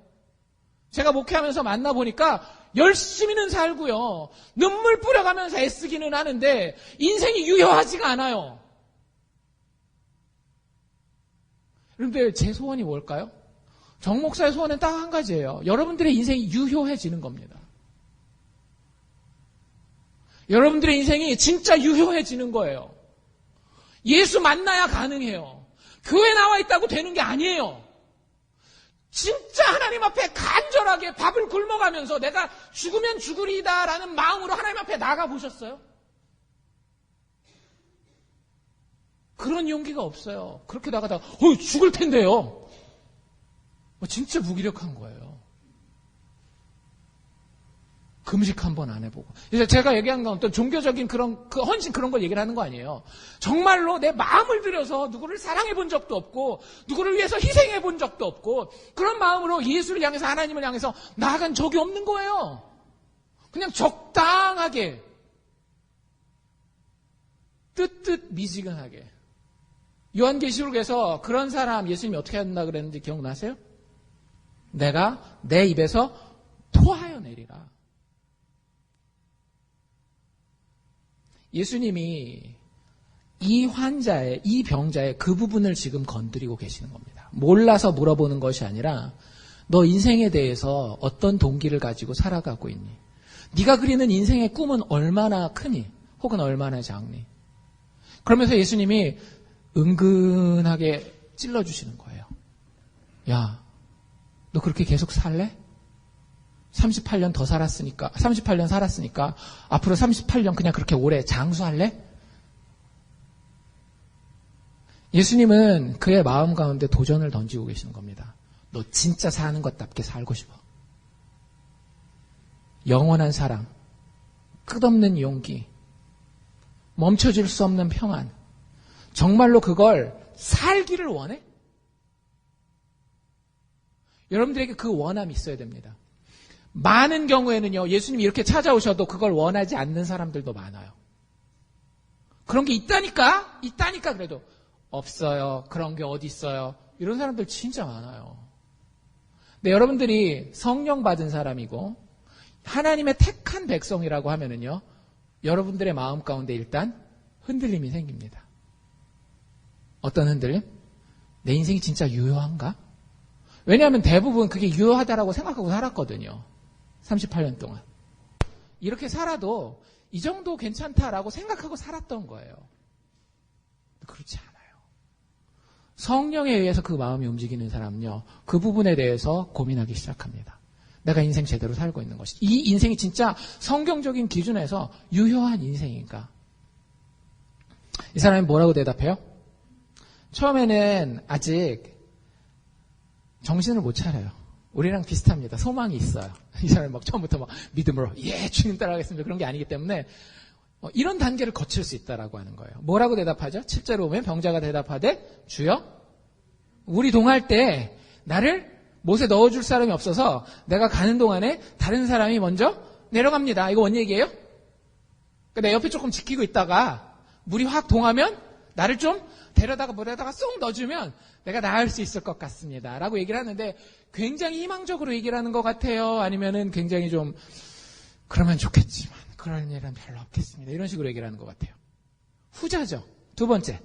제가 목회하면서 만나보니까 열심히는 살고요. 눈물 뿌려가면서 애쓰기는 하는데 인생이 유효하지가 않아요. 그런데 제 소원이 뭘까요? 정 목사의 소원은 딱 한 가지예요. 여러분들의 인생이 유효해지는 겁니다. 여러분들의 인생이 진짜 유효해지는 거예요. 예수 만나야 가능해요. 교회 나와 있다고 되는 게 아니에요. 진짜 하나님 앞에 간절하게 밥을 굶어가면서 내가 죽으면 죽으리다라는 마음으로 하나님 앞에 나가보셨어요? 그런 용기가 없어요. 그렇게 나가다가 죽을 텐데요. 진짜 무기력한 거예요. 금식 한번 안 해보고. 그래서 제가 얘기한 건 어떤 종교적인 그 헌신 그런 걸 얘기를 하는 거 아니에요. 정말로 내 마음을 들여서 누구를 사랑해 본 적도 없고, 누구를 위해서 희생해 본 적도 없고, 그런 마음으로 예수를 향해서 하나님을 향해서 나아간 적이 없는 거예요. 그냥 적당하게, 뜨뜻미지근하게. 요한계시록에서 그런 사람 예수님이 어떻게 한다 그랬는지 기억나세요? 내가 내 입에서 토하여 내리라. 예수님이 이 환자의, 이 병자의 그 부분을 지금 건드리고 계시는 겁니다. 몰라서 물어보는 것이 아니라 너 인생에 대해서 어떤 동기를 가지고 살아가고 있니? 네가 그리는 인생의 꿈은 얼마나 크니? 혹은 얼마나 작니? 그러면서 예수님이 은근하게 찔러주시는 거예요. 야, 너 그렇게 계속 살래? 38년 더 살았으니까, 38년 살았으니까 앞으로 38년 그냥 그렇게 오래 장수할래? 예수님은 그의 마음 가운데 도전을 던지고 계시는 겁니다. 너 진짜 사는 것답게 살고 싶어? 영원한 사랑, 끝없는 용기, 멈춰질 수 없는 평안, 정말로 그걸 살기를 원해? 여러분들에게 그 원함이 있어야 됩니다. 많은 경우에는요, 예수님이 이렇게 찾아오셔도 그걸 원하지 않는 사람들도 많아요. 그런 게 있다니까 그래도 없어요. 그런 게 어디 있어요. 이런 사람들 진짜 많아요. 근데 여러분들이 성령 받은 사람이고 하나님의 택한 백성이라고 하면은요, 여러분들의 마음 가운데 일단 흔들림이 생깁니다. 어떤 흔들림? 내 인생이 진짜 유효한가? 왜냐하면 대부분 그게 유효하다라고 생각하고 살았거든요. 38년 동안. 이렇게 살아도 이 정도 괜찮다라고 생각하고 살았던 거예요. 그렇지 않아요. 성령에 의해서 그 마음이 움직이는 사람은요, 그 부분에 대해서 고민하기 시작합니다. 내가 인생 제대로 살고 있는 것이, 이 인생이 진짜 성경적인 기준에서 유효한 인생인가? 이 사람이 뭐라고 대답해요? 처음에는 아직 정신을 못 차려요. 우리랑 비슷합니다. 소망이 있어요. 이 사람이 막 처음부터 막 믿음으로 주님 따라가겠습니다. 그런 게 아니기 때문에 이런 단계를 거칠 수 있다라고 하는 거예요. 뭐라고 대답하죠? 7절에 보면 병자가 대답하되 주여, 우리 동할 때 나를 못에 넣어줄 사람이 없어서 내가 가는 동안에 다른 사람이 먼저 내려갑니다. 이거 뭔 얘기예요? 그러니까 내 옆에 조금 지키고 있다가 물이 확 동하면 나를 좀 데려다가 물에다가 쏙 넣어주면 내가 나을 수 있을 것 같습니다. 라고 얘기를 하는데 굉장히 희망적으로 얘기를 하는 것 같아요? 아니면은 굉장히 좀 그러면 좋겠지만 그럴 일은 별로 없겠습니다. 이런 식으로 얘기를 하는 것 같아요. 후자죠. 두 번째.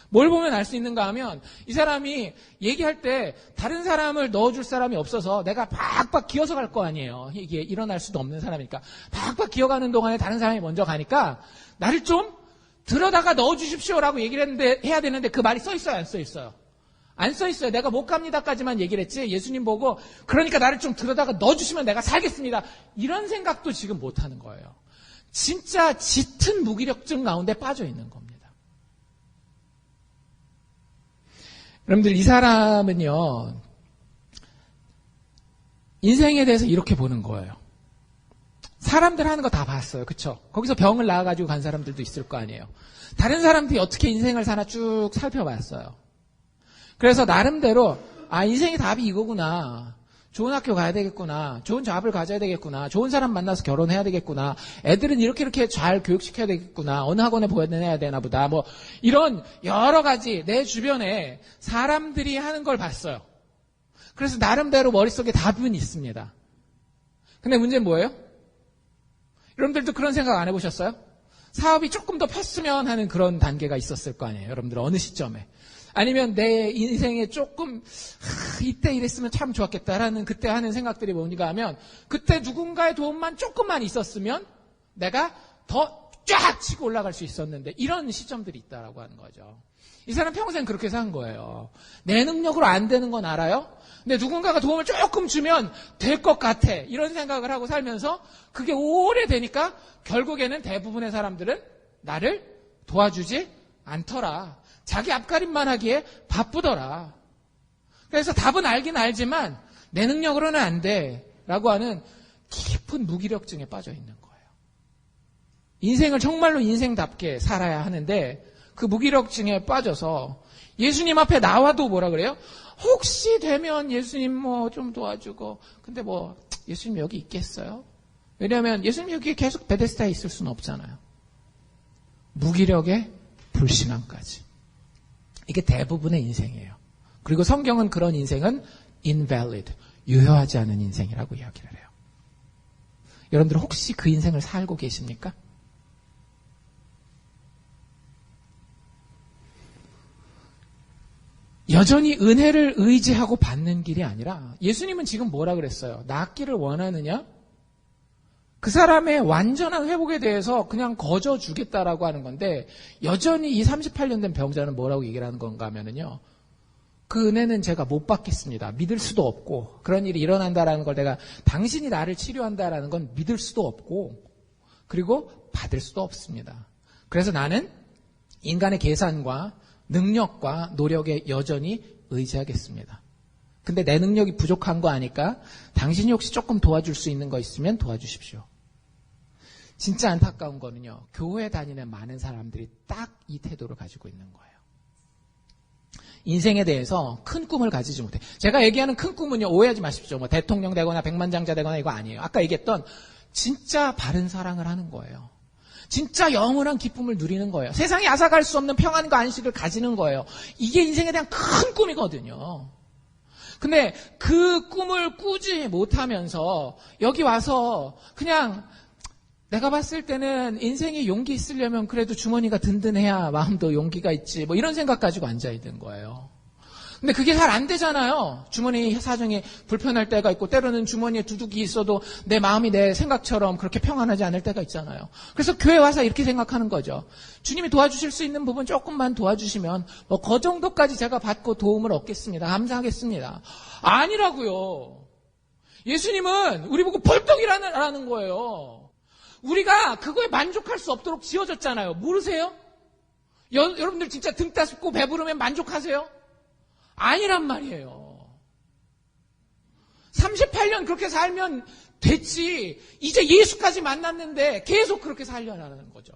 뭘 보면 알 수 있는가 하면 이 사람이 얘기할 때 다른 사람을 넣어줄 사람이 없어서 내가 박박 기어서 갈 거 아니에요. 이게 일어날 수도 없는 사람이니까. 박박 기어가는 동안에 다른 사람이 먼저 가니까 나를 좀 들어다가 넣어주십시오라고 얘기를 했는데, 해야 되는데 그 말이 써 있어요? 안 써 있어요? 안 써 있어요. 내가 못 갑니다까지만 얘기를 했지, 예수님 보고 그러니까 나를 좀 들어다가 넣어주시면 내가 살겠습니다. 이런 생각도 지금 못하는 거예요. 진짜 짙은 무기력증 가운데 빠져 있는 겁니다. 여러분들, 이 사람은요, 인생에 대해서 이렇게 보는 거예요. 사람들 하는 거 다 봤어요. 그쵸? 거기서 병을 낳아가지고 간 사람들도 있을 거 아니에요. 다른 사람들이 어떻게 인생을 사나 쭉 살펴봤어요. 그래서 나름대로 인생의 답이 이거구나. 좋은 학교 가야 되겠구나. 좋은 잡을 가져야 되겠구나. 좋은 사람 만나서 결혼해야 되겠구나. 애들은 이렇게 잘 교육시켜야 되겠구나. 어느 학원에 보내야 되나 보다. 뭐 이런 여러 가지 내 주변에 사람들이 하는 걸 봤어요. 그래서 나름대로 머릿속에 답은 있습니다. 근데 문제는 뭐예요? 여러분들도 그런 생각 안 해보셨어요? 사업이 조금 더 폈으면 하는 그런 단계가 있었을 거 아니에요. 여러분들 어느 시점에. 아니면 내 인생에 조금 이때 이랬으면 참 좋았겠다라는 그때 하는 생각들이 뭔가 하면 그때 누군가의 도움만 조금만 있었으면 내가 더 쫙 치고 올라갈 수 있었는데 이런 시점들이 있다라고 하는 거죠. 이 사람 평생 그렇게 산 거예요. 내 능력으로 안 되는 건 알아요? 근데 누군가가 도움을 조금 주면 될 것 같아. 이런 생각을 하고 살면서 그게 오래되니까 결국에는 대부분의 사람들은 나를 도와주지 않더라. 자기 앞가림만 하기에 바쁘더라. 그래서 답은 알긴 알지만 내 능력으로는 안 돼. 라고 하는 깊은 무기력증에 빠져 있는 거예요. 인생을 정말로 인생답게 살아야 하는데 그 무기력증에 빠져서 예수님 앞에 나와도 뭐라 그래요? 혹시 되면 예수님 뭐 좀 도와주고 근데 뭐 예수님 여기 있겠어요? 왜냐하면 예수님 여기 계속 베데스다에 있을 수는 없잖아요. 무기력에 불신앙까지. 이게 대부분의 인생이에요. 그리고 성경은 그런 인생은 invalid, 유효하지 않은 인생이라고 이야기를 해요. 여러분들 혹시 그 인생을 살고 계십니까? 여전히 은혜를 의지하고 받는 길이 아니라 예수님은 지금 뭐라 그랬어요? 낫기를 원하느냐? 그 사람의 완전한 회복에 대해서 그냥 거저 주겠다라고 하는 건데 여전히 이 38년 된 병자는 뭐라고 얘기를 하는 건가 하면은요. 그 은혜는 제가 못 받겠습니다. 믿을 수도 없고 그런 일이 일어난다라는 걸 내가 당신이 나를 치료한다라는 건 믿을 수도 없고 그리고 받을 수도 없습니다. 그래서 나는 인간의 계산과 능력과 노력에 여전히 의지하겠습니다. 근데 내 능력이 부족한 거 아니까 당신이 혹시 조금 도와줄 수 있는 거 있으면 도와주십시오. 진짜 안타까운 거는요. 교회 다니는 많은 사람들이 딱 이 태도를 가지고 있는 거예요. 인생에 대해서 큰 꿈을 가지지 못해. 제가 얘기하는 큰 꿈은요. 오해하지 마십시오. 뭐 대통령 되거나 백만장자 되거나 이거 아니에요. 아까 얘기했던 진짜 바른 사랑을 하는 거예요. 진짜 영원한 기쁨을 누리는 거예요. 세상에 앗아갈 수 없는 평안과 안식을 가지는 거예요. 이게 인생에 대한 큰 꿈이거든요. 근데 그 꿈을 꾸지 못하면서 여기 와서 그냥 내가 봤을 때는 인생에 용기 있으려면 그래도 주머니가 든든해야 마음도 용기가 있지 뭐 이런 생각 가지고 앉아있는 거예요. 근데 그게 잘 안 되잖아요. 주머니 사정이 불편할 때가 있고 때로는 주머니에 두둑이 있어도 내 마음이 내 생각처럼 그렇게 평안하지 않을 때가 있잖아요. 그래서 교회 와서 이렇게 생각하는 거죠. 주님이 도와주실 수 있는 부분 조금만 도와주시면 뭐 그 정도까지 제가 받고 도움을 얻겠습니다. 감사하겠습니다. 아니라고요. 예수님은 우리 보고 벌떡이라는 거예요. 우리가 그거에 만족할 수 없도록 지어졌잖아요. 모르세요? 여러분들 진짜 등 따스고 배부르면 만족하세요? 아니란 말이에요. 38년 그렇게 살면 됐지. 이제 예수까지 만났는데 계속 그렇게 살려라는 거죠.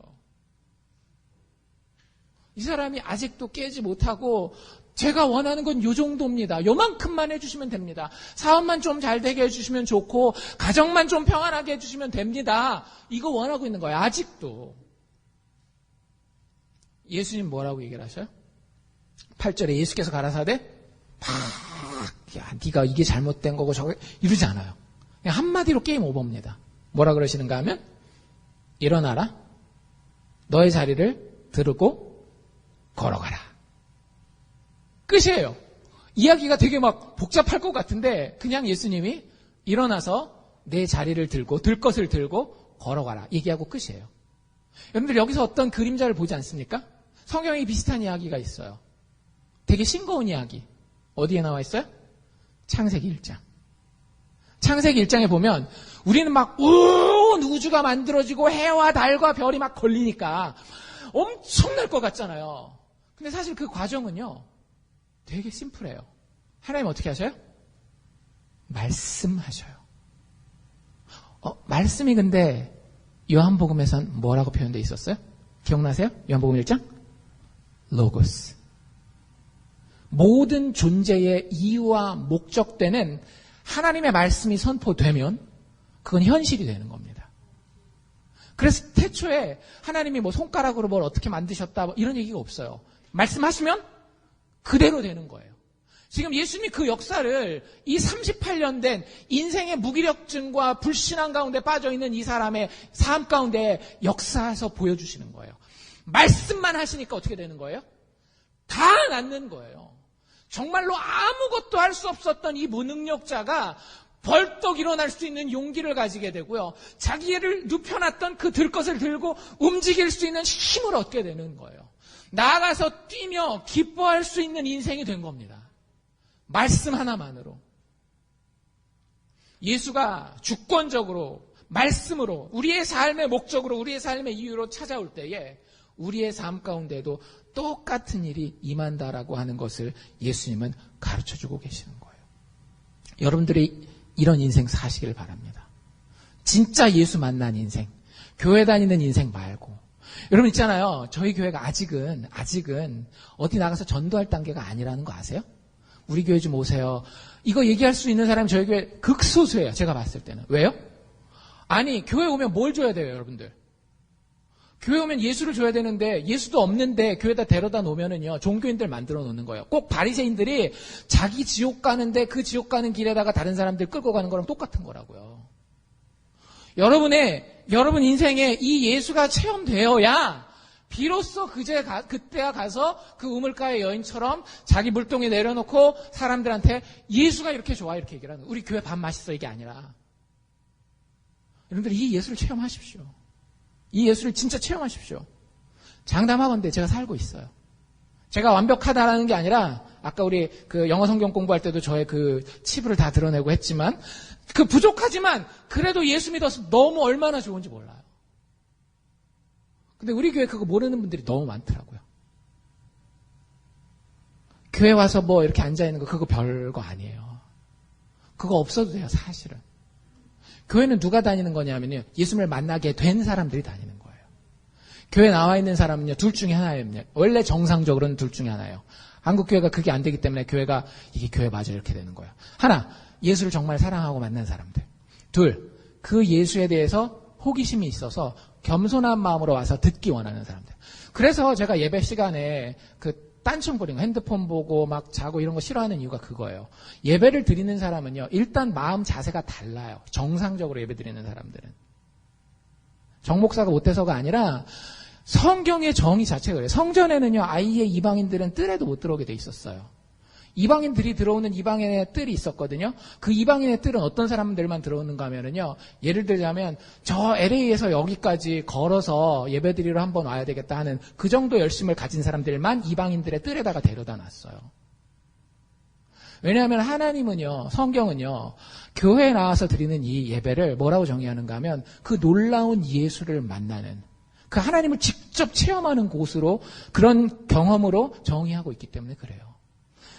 이 사람이 아직도 깨지 못하고 제가 원하는 건 요 정도입니다. 요만큼만 해주시면 됩니다. 사업만 좀 잘 되게 해주시면 좋고 가정만 좀 평안하게 해주시면 됩니다. 이거 원하고 있는 거예요. 아직도. 예수님 뭐라고 얘기를 하셔요? 8절에 예수께서 가라사대 야, 네가 이게 잘못된 거고 저게 이러지 않아요. 그냥 한마디로 게임 오버입니다. 뭐라 그러시는가 하면 일어나라. 너의 자리를 들고 걸어가라. 끝이에요. 이야기가 되게 막 복잡할 것 같은데 그냥 예수님이 일어나서 내 자리를 들고 들 것을 들고 걸어가라. 얘기하고 끝이에요. 여러분들 여기서 어떤 그림자를 보지 않습니까? 성경에 비슷한 이야기가 있어요. 되게 싱거운 이야기. 어디에 나와 있어요? 창세기 1장. 창세기 1장에 보면 우리는 막 우주가 만들어지고 해와 달과 별이 막 걸리니까 엄청날 것 같잖아요. 근데 사실 그 과정은요. 되게 심플해요. 하나님 어떻게 하셔요? 말씀하셔요. 말씀이 근데 요한복음에선 뭐라고 표현되어 있었어요? 기억나세요? 요한복음 1장? 로고스. 모든 존재의 이유와 목적되는 하나님의 말씀이 선포되면 그건 현실이 되는 겁니다. 그래서 태초에 하나님이 뭐 손가락으로 뭘 어떻게 만드셨다 뭐 이런 얘기가 없어요. 말씀하시면 그대로 되는 거예요. 지금 예수님이 그 역사를 이 38년 된 인생의 무기력증과 불신앙 가운데 빠져있는 이 사람의 삶 가운데 역사에서 보여주시는 거예요. 말씀만 하시니까 어떻게 되는 거예요? 다 낫는 거예요. 정말로 아무것도 할 수 없었던 이 무능력자가 벌떡 일어날 수 있는 용기를 가지게 되고요. 자기를 눕혀놨던 그 들것을 들고 움직일 수 있는 힘을 얻게 되는 거예요. 나아가서 뛰며 기뻐할 수 있는 인생이 된 겁니다. 말씀 하나만으로. 예수가 주권적으로 말씀으로 우리의 삶의 목적으로 우리의 삶의 이유로 찾아올 때에 우리의 삶 가운데도 똑같은 일이 임한다라고 하는 것을 예수님은 가르쳐주고 계시는 거예요. 여러분들이 이런 인생 사시길 바랍니다. 진짜 예수 만난 인생, 교회 다니는 인생 말고. 여러분 있잖아요. 저희 교회가 아직은 어디 나가서 전도할 단계가 아니라는 거 아세요? 우리 교회 좀 오세요. 이거 얘기할 수 있는 사람이 저희 교회 극소수예요. 제가 봤을 때는. 왜요? 아니 교회 오면 뭘 줘야 돼요, 여러분들? 교회 오면 예수를 줘야 되는데 예수도 없는데 교회에다 데려다 놓으면은요 종교인들 만들어 놓는 거예요. 꼭 바리새인들이 자기 지옥 가는데 그 지옥 가는 길에다가 다른 사람들 끌고 가는 거랑 똑같은 거라고요. 여러분 인생에 이 예수가 체험되어야 비로소 그때야 가서 그 우물가의 여인처럼 자기 물동에 내려놓고 사람들한테 예수가 이렇게 좋아 이렇게 얘기를 하는 거예요. 우리 교회 밥 맛있어 이게 아니라 여러분들 이 예수를 체험하십시오. 이 예수를 진짜 체험하십시오. 장담하건대 제가 살고 있어요. 제가 완벽하다라는 게 아니라 아까 우리 그 영어 성경 공부할 때도 저의 그 치부를 다 드러내고 했지만 그 부족하지만 그래도 예수 믿어서 너무 얼마나 좋은지 몰라요. 근데 우리 교회 그거 모르는 분들이 너무 많더라고요. 교회 와서 뭐 이렇게 앉아있는 거 그거 별거 아니에요. 그거 없어도 돼요, 사실은. 교회는 누가 다니는 거냐면요. 예수님을 만나게 된 사람들이 다니는 거예요. 교회 나와 있는 사람은요. 둘 중에 하나예요. 원래 정상적으로는 둘 중에 하나예요. 한국 교회가 그게 안 되기 때문에 교회가 이게 교회 맞아 이렇게 되는 거예요. 하나, 예수를 정말 사랑하고 만난 사람들. 둘, 그 예수에 대해서 호기심이 있어서 겸손한 마음으로 와서 듣기 원하는 사람들. 그래서 제가 예배 시간에 그 딴청거리는 거, 핸드폰 보고 막 자고 이런 거 싫어하는 이유가 그거예요. 예배를 드리는 사람은요, 일단 마음 자세가 달라요. 정상적으로 예배 드리는 사람들은. 정 목사가 못해서가 아니라 성경의 정의 자체가 그래요. 성전에는요, 아예 이방인들은 뜰에도 못 들어오게 돼 있었어요. 이방인들이 들어오는 이방인의 뜰이 있었거든요. 그 이방인의 뜰은 어떤 사람들만 들어오는가 하면은요, 예를 들자면 저 LA에서 여기까지 걸어서 예배드리러 한번 와야 되겠다 하는 그 정도 열심을 가진 사람들만 이방인들의 뜰에다가 데려다 놨어요. 왜냐하면 하나님은요, 성경은요, 교회에 나와서 드리는 이 예배를 뭐라고 정의하는가 하면 그 놀라운 예수를 만나는, 그 하나님을 직접 체험하는 곳으로, 그런 경험으로 정의하고 있기 때문에 그래요.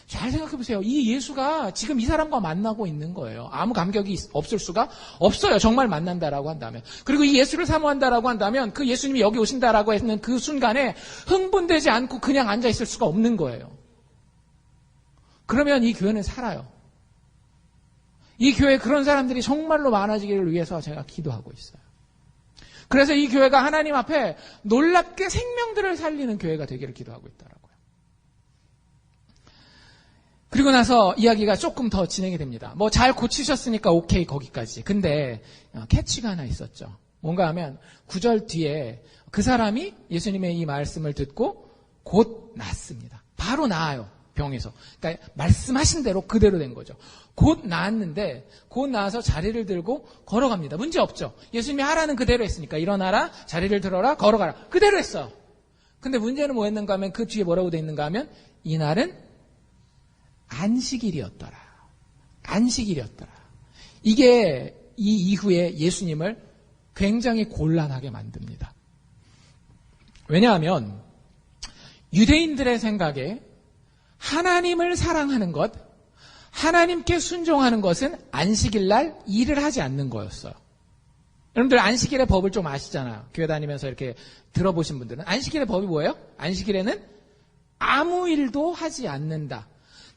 잘 생각해 보세요. 이 예수가 지금 이 사람과 만나고 있는 거예요. 아무 감격이 없을 수가 없어요. 정말 만난다라고 한다면. 그리고 이 예수를 사모한다라고 한다면 그 예수님이 여기 오신다라고 했는 그 순간에 흥분되지 않고 그냥 앉아 있을 수가 없는 거예요. 그러면 이 교회는 살아요. 이 교회에 그런 사람들이 정말로 많아지기를 위해서 제가 기도하고 있어요. 그래서 이 교회가 하나님 앞에 놀랍게 생명들을 살리는 교회가 되기를 기도하고 있더라고요. 그리고 나서 이야기가 조금 더 진행이 됩니다. 뭐 잘 고치셨으니까 오케이 거기까지. 근데 캐치가 하나 있었죠. 뭔가 하면 9절 뒤에 그 사람이 예수님의 이 말씀을 듣고 곧 낫습니다. 바로 나아요. 병에서. 그러니까 말씀하신 대로 그대로 된 거죠. 곧 나았는데 곧 나아서 자리를 들고 걸어갑니다. 문제 없죠. 예수님이 하라는 그대로 했으니까 일어나라, 자리를 들어라, 걸어가라. 그대로 했어요. 근데 문제는 뭐였는가 하면 그 뒤에 뭐라고 돼 있는가 하면 이날은 안식일이었더라. 안식일이었더라. 이게 이 이후에 예수님을 굉장히 곤란하게 만듭니다. 왜냐하면 유대인들의 생각에 하나님을 사랑하는 것, 하나님께 순종하는 것은 안식일 날 일을 하지 않는 거였어요. 여러분들 안식일의 법을 좀 아시잖아요. 교회 다니면서 이렇게 들어보신 분들은. 안식일의 법이 뭐예요? 안식일에는 아무 일도 하지 않는다.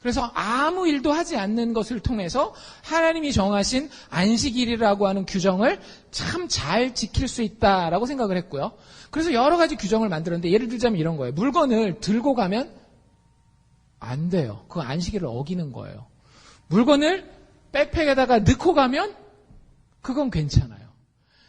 그래서 아무 일도 하지 않는 것을 통해서 하나님이 정하신 안식일이라고 하는 규정을 참 잘 지킬 수 있다라고 생각을 했고요. 그래서 여러 가지 규정을 만들었는데 예를 들자면 이런 거예요. 물건을 들고 가면 안 돼요. 그 안식일을 어기는 거예요. 물건을 백팩에다가 넣고 가면 그건 괜찮아요.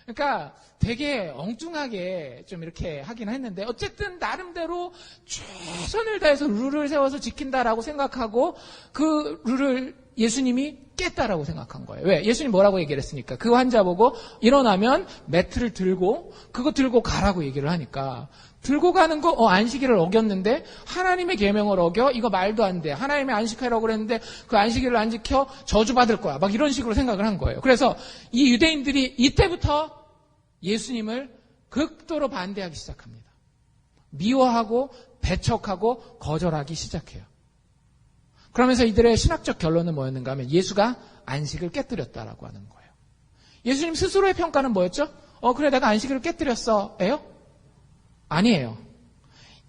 그러니까 되게 엉뚱하게 좀 이렇게 하긴 했는데 어쨌든 나름대로 최선을 다해서 룰을 세워서 지킨다라고 생각하고 그 룰을 예수님이 깼다라고 생각한 거예요. 왜? 예수님 뭐라고 얘기를 했으니까. 그 환자 보고 일어나면 매트를 들고 그거 들고 가라고 얘기를 하니까 들고 가는 거 안식일을 어겼는데 하나님의 계명을 어겨? 이거 말도 안 돼. 하나님의 안식하라고 그랬는데 그 안식일을 안 지켜 저주받을 거야. 막 이런 식으로 생각을 한 거예요. 그래서 이 유대인들이 이때부터 예수님을 극도로 반대하기 시작합니다. 미워하고 배척하고 거절하기 시작해요. 그러면서 이들의 신학적 결론은 뭐였는가 하면 예수가 안식을 깨뜨렸다라고 하는 거예요. 예수님 스스로의 평가는 뭐였죠? 그래 내가 안식일을 깨뜨렸어. 예요? 아니에요.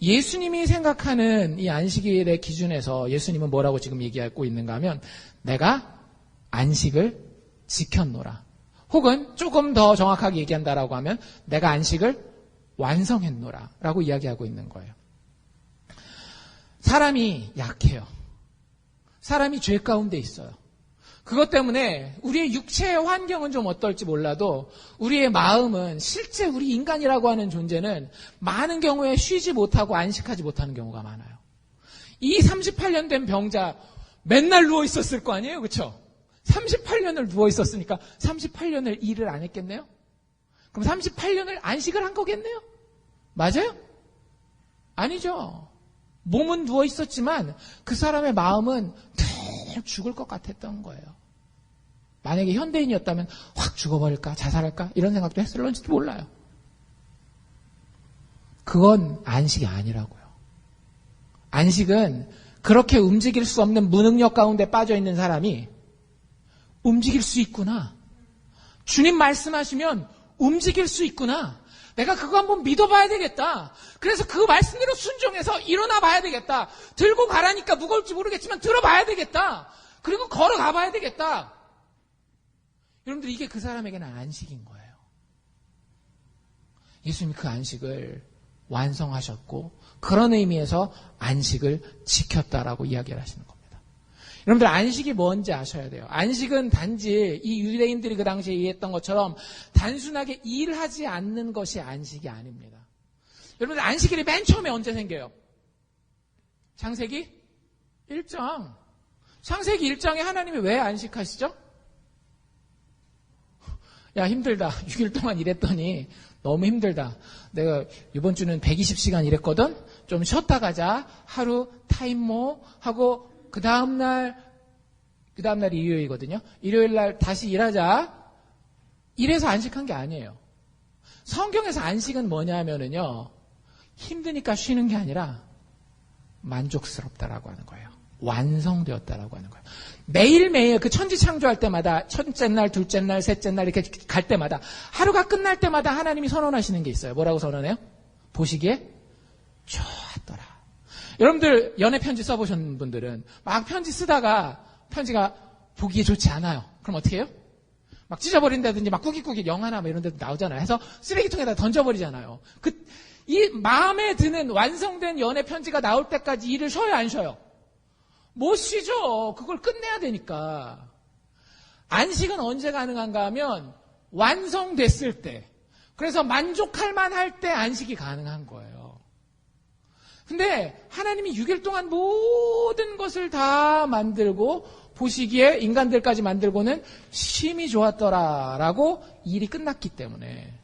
예수님이 생각하는 이 안식일의 기준에서 예수님은 뭐라고 지금 얘기하고 있는가 하면 내가 안식을 지켰노라. 혹은 조금 더 정확하게 얘기한다라고 하면 내가 안식을 완성했노라 라고 이야기하고 있는 거예요. 사람이 약해요. 사람이 죄 가운데 있어요. 그것 때문에 우리의 육체의 환경은 좀 어떨지 몰라도 우리의 마음은 실제 우리 인간이라고 하는 존재는 많은 경우에 쉬지 못하고 안식하지 못하는 경우가 많아요. 이 38년 된 병자 맨날 누워 있었을 거 아니에요? 그렇죠? 38년을 누워 있었으니까 38년을 일을 안 했겠네요? 그럼 38년을 안식을 한 거겠네요? 맞아요? 아니죠. 몸은 누워 있었지만 그 사람의 마음은 늘 죽을 것 같았던 거예요. 만약에 현대인이었다면 확 죽어버릴까? 자살할까? 이런 생각도 했을런지도 몰라요. 그건 안식이 아니라고요. 안식은 그렇게 움직일 수 없는 무능력 가운데 빠져있는 사람이 움직일 수 있구나. 주님 말씀하시면 움직일 수 있구나. 내가 그거 한번 믿어봐야 되겠다. 그래서 그 말씀대로 순종해서 일어나 봐야 되겠다. 들고 가라니까 무거울지 모르겠지만 들어봐야 되겠다. 그리고 걸어가 봐야 되겠다. 여러분들 이게 그 사람에게는 안식인 거예요. 예수님이 그 안식을 완성하셨고 그런 의미에서 안식을 지켰다라고 이야기를 하시는 겁니다. 여러분들 안식이 뭔지 아셔야 돼요. 안식은 단지 이 유대인들이 그 당시에 이해했던 것처럼 단순하게 일하지 않는 것이 안식이 아닙니다. 여러분들 안식일이 맨 처음에 언제 생겨요? 창세기 1장. 창세기 1장에 하나님이 왜 안식하시죠? 야 힘들다. 6일 동안 일했더니 너무 힘들다. 내가 이번 주는 120시간 일했거든. 좀 쉬었다 가자. 하루 타임모 하고 그 다음날이 일요일이거든요. 일요일날 다시 일하자. 이래서 안식한 게 아니에요. 성경에서 안식은 뭐냐 하면은요. 힘드니까 쉬는 게 아니라 만족스럽다라고 하는 거예요. 완성되었다라고 하는 거예요. 매일매일 그 천지 창조할 때마다 첫째 날, 둘째 날, 셋째 날 이렇게 갈 때마다 하루가 끝날 때마다 하나님이 선언하시는 게 있어요. 뭐라고 선언해요? 보시기에 좋았더라. 여러분들 연애 편지 써보신 분들은 막 편지 쓰다가 편지가 보기에 좋지 않아요. 그럼 어떻게 해요? 막 찢어버린다든지 막 꾸깃꾸깃 영화나 이런 데도 나오잖아요. 해서 쓰레기통에다 던져버리잖아요. 이 마음에 드는 완성된 연애 편지가 나올 때까지 일을 쉬어요, 안 쉬어요? 못 쉬죠. 그걸 끝내야 되니까. 안식은 언제 가능한가 하면 완성됐을 때. 그래서 만족할 만할 때 안식이 가능한 거예요. 근데 하나님이 6일 동안 모든 것을 다 만들고 보시기에 인간들까지 만들고는 심히 좋았더라라고 일이 끝났기 때문에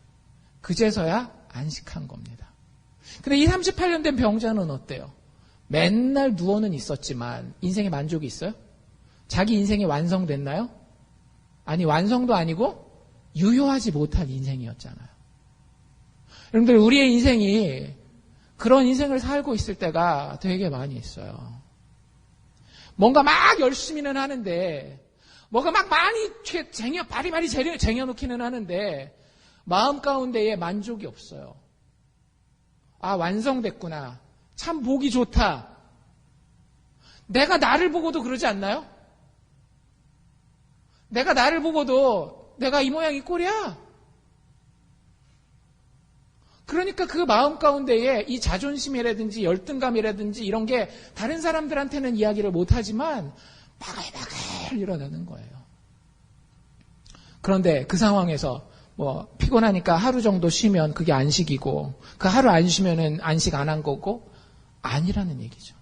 그제서야 안식한 겁니다. 근데 이 38년 된 병자는 어때요? 맨날 누워는 있었지만 인생에 만족이 있어요? 자기 인생이 완성됐나요? 아니 완성도 아니고 유효하지 못한 인생이었잖아요. 여러분들 우리의 인생이 그런 인생을 살고 있을 때가 되게 많이 있어요. 뭔가 막 열심히는 하는데 뭔가 막 많이 바리바리 쟁여놓기는 하는데 마음 가운데에 만족이 없어요. 아 완성됐구나. 참 보기 좋다. 내가 나를 보고도 그러지 않나요? 내가 나를 보고도 내가 이 모양 이 꼴이야. 그러니까 그 마음 가운데에 이 자존심이라든지 열등감이라든지 이런 게 다른 사람들한테는 이야기를 못하지만 바글바글 일어나는 거예요. 그런데 그 상황에서 뭐 피곤하니까 하루 정도 쉬면 그게 안식이고 그 하루 안 쉬면은 안식 안 한 거고 아니라는 얘기죠.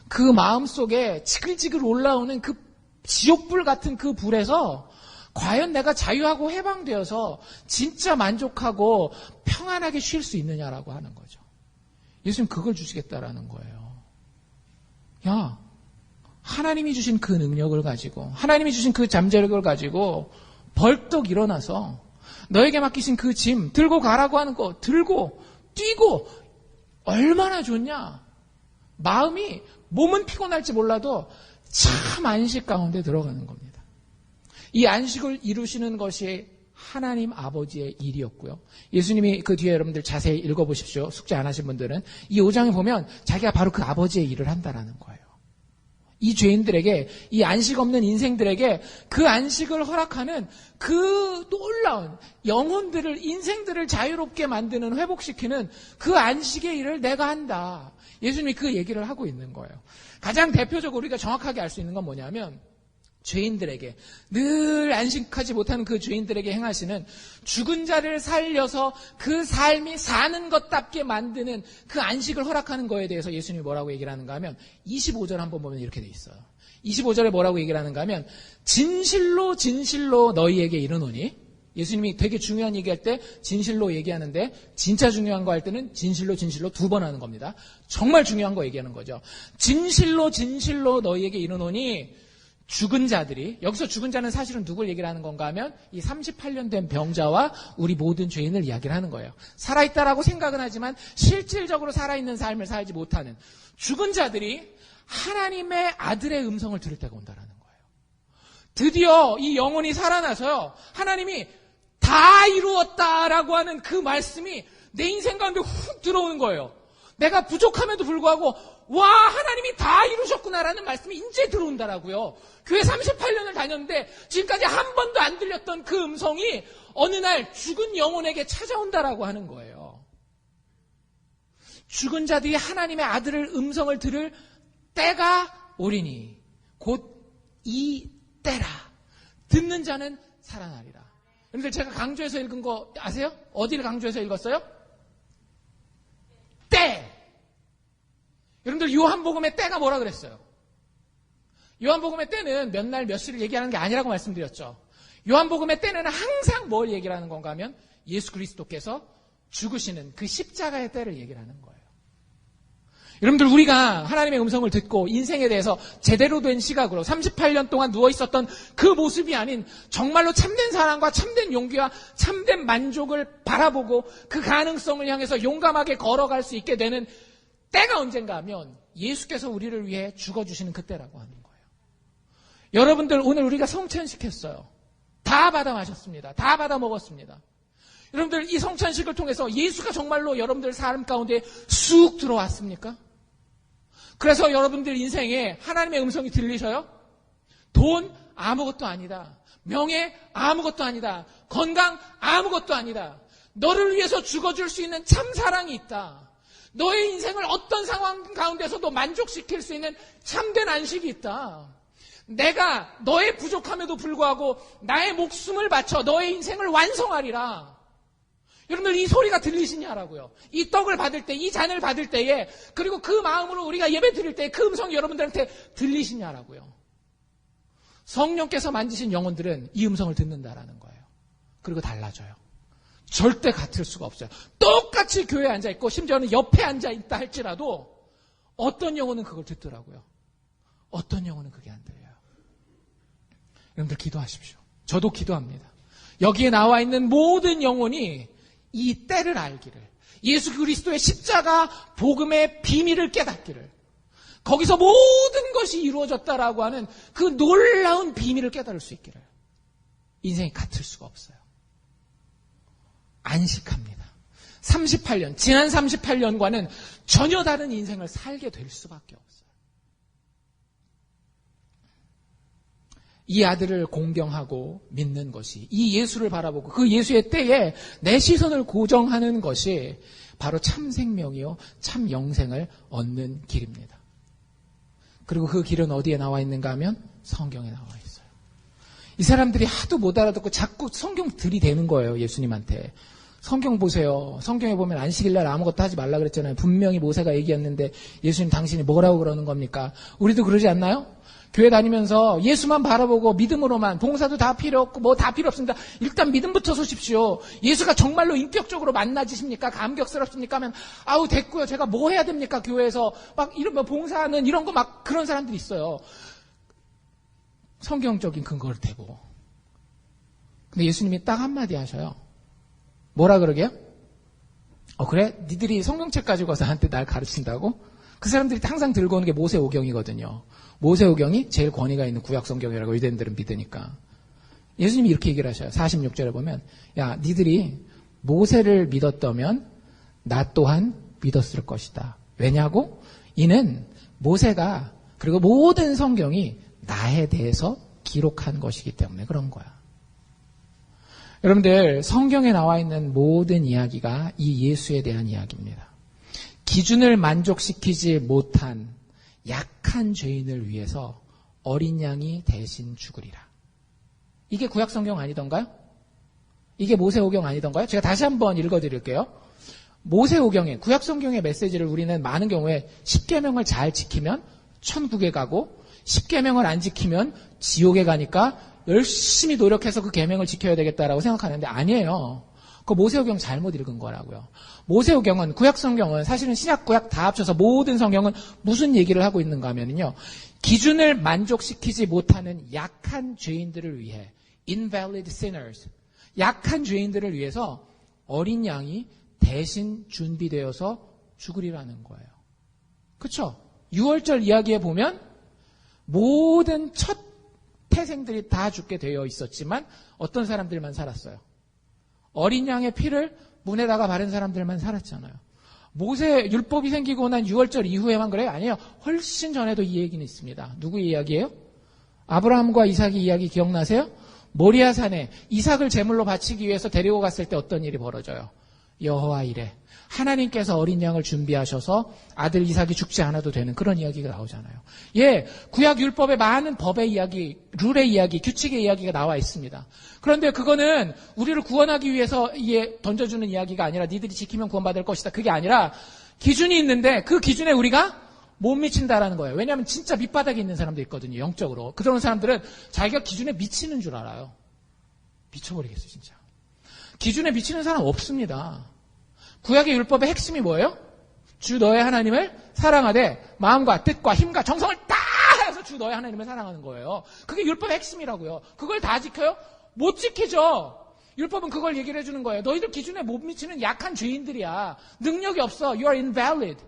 그 마음 속에 지글지글 올라오는 그 지옥불 같은 그 불에서 과연 내가 자유하고 해방되어서 진짜 만족하고 평안하게 쉴 수 있느냐라고 하는 거죠. 예수님 그걸 주시겠다라는 거예요. 야, 하나님이 주신 그 능력을 가지고 하나님이 주신 그 잠재력을 가지고 벌떡 일어나서 너에게 맡기신 그 짐 들고 가라고 하는 거 들고 뛰고 얼마나 좋냐. 마음이 몸은 피곤할지 몰라도 참 안식 가운데 들어가는 겁니다. 이 안식을 이루시는 것이 하나님 아버지의 일이었고요. 예수님이 그 뒤에 여러분들 자세히 읽어보십시오. 숙제 안 하신 분들은. 이 5장에 보면 자기가 바로 그 아버지의 일을 한다라는 거예요. 이 죄인들에게, 이 안식 없는 인생들에게 그 안식을 허락하는 그 놀라운 영혼들을, 인생들을 자유롭게 만드는, 회복시키는 그 안식의 일을 내가 한다. 예수님이 그 얘기를 하고 있는 거예요. 가장 대표적으로 우리가 정확하게 알 수 있는 건 뭐냐면 죄인들에게, 늘 안식하지 못하는 그 죄인들에게 행하시는 죽은 자를 살려서 그 삶이 사는 것답게 만드는 그 안식을 허락하는 거에 대해서 예수님이 뭐라고 얘기를 하는가 하면 25절 한번 보면 이렇게 돼 있어요. 25절에 뭐라고 얘기를 하는가 하면 진실로 진실로 너희에게 이르노니, 예수님이 되게 중요한 얘기할 때 진실로 얘기하는데 진짜 중요한 거 할 때는 진실로 진실로 2번 하는 겁니다. 정말 중요한 거 얘기하는 거죠. 진실로 진실로 너희에게 이르노니 죽은 자들이, 여기서 죽은 자는 사실은 누굴 얘기를 하는 건가 하면 이 38년 된 병자와 우리 모든 죄인을 이야기를 하는 거예요. 살아있다라고 생각은 하지만 실질적으로 살아있는 삶을 살지 못하는 죽은 자들이 하나님의 아들의 음성을 들을 때가 온다라는 거예요. 드디어 이 영혼이 살아나서요, 하나님이 다 이루었다라고 하는 그 말씀이 내 인생 가운데 훅 들어오는 거예요. 내가 부족함에도 불구하고 와, 하나님이 다 이루셨구나라는 말씀이 이제 들어온다라고요. 교회 38년을 다녔는데 지금까지 한 번도 안 들렸던 그 음성이 어느 날 죽은 영혼에게 찾아온다라고 하는 거예요. 죽은 자들이 하나님의 아들의 음성을 들을 때가 오리니 곧 이 때라. 듣는 자는 살아나리라. 여러분들 제가 강조해서 읽은 거 아세요? 어디를 강조해서 읽었어요? 때. 여러분들 요한복음의 때가 뭐라 그랬어요? 요한복음의 때는 몇 날 몇 시를 얘기하는 게 아니라고 말씀드렸죠. 요한복음의 때는 항상 뭘 얘기를 하는 건가 하면 예수 그리스도께서 죽으시는 그 십자가의 때를 얘기를 하는 거예요. 여러분들 우리가 하나님의 음성을 듣고 인생에 대해서 제대로 된 시각으로 38년 동안 누워있었던 그 모습이 아닌 정말로 참된 사랑과 참된 용기와 참된 만족을 바라보고 그 가능성을 향해서 용감하게 걸어갈 수 있게 되는 때가 언젠가 하면 예수께서 우리를 위해 죽어주시는 그때라고 하는 거예요. 여러분들 오늘 우리가 성찬식 했어요. 다 받아 마셨습니다. 다 받아 먹었습니다. 여러분들 이 성찬식을 통해서 예수가 정말로 여러분들 삶 가운데 쑥 들어왔습니까? 그래서 여러분들 인생에 하나님의 음성이 들리셔요? 돈 아무것도 아니다. 명예 아무것도 아니다. 건강 아무것도 아니다. 너를 위해서 죽어줄 수 있는 참 사랑이 있다. 너의 인생을 어떤 상황 가운데서도 만족시킬 수 있는 참된 안식이 있다. 내가 너의 부족함에도 불구하고 나의 목숨을 바쳐 너의 인생을 완성하리라. 여러분들 이 소리가 들리시냐라고요. 이 떡을 받을 때, 이 잔을 받을 때에, 그리고 그 마음으로 우리가 예배 드릴 때 그 음성이 여러분들한테 들리시냐라고요. 성령께서 만지신 영혼들은 이 음성을 듣는다라는 거예요. 그리고 달라져요. 절대 같을 수가 없어요. 똑같이 교회에 앉아있고 심지어는 옆에 앉아있다 할지라도 어떤 영혼은 그걸 듣더라고요. 어떤 영혼은 그게 안 들려요. 여러분들 기도하십시오. 저도 기도합니다. 여기에 나와 있는 모든 영혼이 이 때를 알기를, 예수 그리스도의 십자가 복음의 비밀을 깨닫기를, 거기서 모든 것이 이루어졌다라고 하는 그 놀라운 비밀을 깨달을 수 있기를. 인생이 같을 수가 없어요. 안식합니다. 38년, 지난 38년과는 전혀 다른 인생을 살게 될 수밖에 없어요. 이 아들을 공경하고 믿는 것이, 이 예수를 바라보고 그 예수의 때에 내 시선을 고정하는 것이 바로 참 생명이요 참 영생을 얻는 길입니다. 그리고 그 길은 어디에 나와 있는가 하면 성경에 나와 있어요. 이 사람들이 하도 못 알아듣고 자꾸 성경 들이대는 거예요. 예수님한테. 성경 보세요. 성경에 보면 안식일날 아무것도 하지 말라 그랬잖아요. 분명히 모세가 얘기했는데 예수님 당신이 뭐라고 그러는 겁니까? 우리도 그러지 않나요? 교회 다니면서 예수만 바라보고 믿음으로만, 봉사도 다 필요 없고 뭐 다 필요 없습니다. 일단 믿음부터 서십시오. 예수가 정말로 인격적으로 만나지십니까? 감격스럽습니까? 하면 아우 됐고요. 제가 뭐 해야 됩니까? 교회에서 막 이런 뭐 봉사하는 이런 거 막 그런 사람들이 있어요. 성경적인 근거를 대고. 근데 예수님이 딱 한마디 하셔요. 뭐라 그러게요? 그래? 니들이 성경책 가지고 와서 나한테 날 가르친다고? 그 사람들이 항상 들고 오는 게 모세오경이거든요. 모세오경이 제일 권위가 있는 구약성경이라고 유대인들은 믿으니까. 예수님이 이렇게 얘기를 하셔요. 46절에 보면 야 니들이 모세를 믿었다면 나 또한 믿었을 것이다. 왜냐고? 이는 모세가 그리고 모든 성경이 나에 대해서 기록한 것이기 때문에 그런 거야. 여러분들 성경에 나와 있는 모든 이야기가 이 예수에 대한 이야기입니다. 기준을 만족시키지 못한 약한 죄인을 위해서 어린 양이 대신 죽으리라. 이게 구약성경 아니던가요? 이게 모세오경 아니던가요? 제가 다시 한번 읽어드릴게요. 모세오경에 구약성경의 메시지를 우리는 많은 경우에 10계명을 잘 지키면 천국에 가고 10계명을 안 지키면 지옥에 가니까 열심히 노력해서 그 계명을 지켜야 되겠다라고 생각하는데 아니에요. 그 모세오경 잘못 읽은 거라고요. 모세오경은 구약성경은 사실은 신약 구약 다 합쳐서 모든 성경은 무슨 얘기를 하고 있는가 하면요. 기준을 만족시키지 못하는 약한 죄인들을 위해 invalid sinners 약한 죄인들을 위해서 어린 양이 대신 준비되어서 죽으리라는 거예요. 그렇죠? 6월절 이야기에 보면 모든 첫 태생들이 다 죽게 되어 있었지만 어떤 사람들만 살았어요. 어린 양의 피를 문에다가 바른 사람들만 살았잖아요. 모세 율법이 생기고 난 6월절 이후에만 그래요? 아니에요. 훨씬 전에도 이 얘기는 있습니다. 누구 이야기예요? 아브라함과 이삭의 이야기 기억나세요? 모리아 산에 이삭을 제물로 바치기 위해서 데리고 갔을 때 어떤 일이 벌어져요? 여호와 이레. 하나님께서 어린 양을 준비하셔서 아들 이삭이 죽지 않아도 되는 그런 이야기가 나오잖아요. 예, 구약 율법의 많은 법의 이야기, 룰의 이야기, 규칙의 이야기가 나와 있습니다. 그런데 그거는 우리를 구원하기 위해서 던져주는 이야기가 아니라 니들이 지키면 구원받을 것이다. 그게 아니라 기준이 있는데 그 기준에 우리가 못 미친다라는 거예요. 왜냐하면 진짜 밑바닥에 있는 사람도 있거든요. 영적으로. 그런 사람들은 자기가 기준에 미치는 줄 알아요. 미쳐버리겠어 진짜. 기준에 미치는 사람 없습니다. 구약의 율법의 핵심이 뭐예요? 주 너의 하나님을 사랑하되 마음과 뜻과 힘과 정성을 다 해서 주 너의 하나님을 사랑하는 거예요. 그게 율법의 핵심이라고요. 그걸 다 지켜요? 못 지키죠. 율법은 그걸 얘기를 해주는 거예요. 너희들 기준에 못 미치는 약한 죄인들이야. 능력이 없어. You are invalid.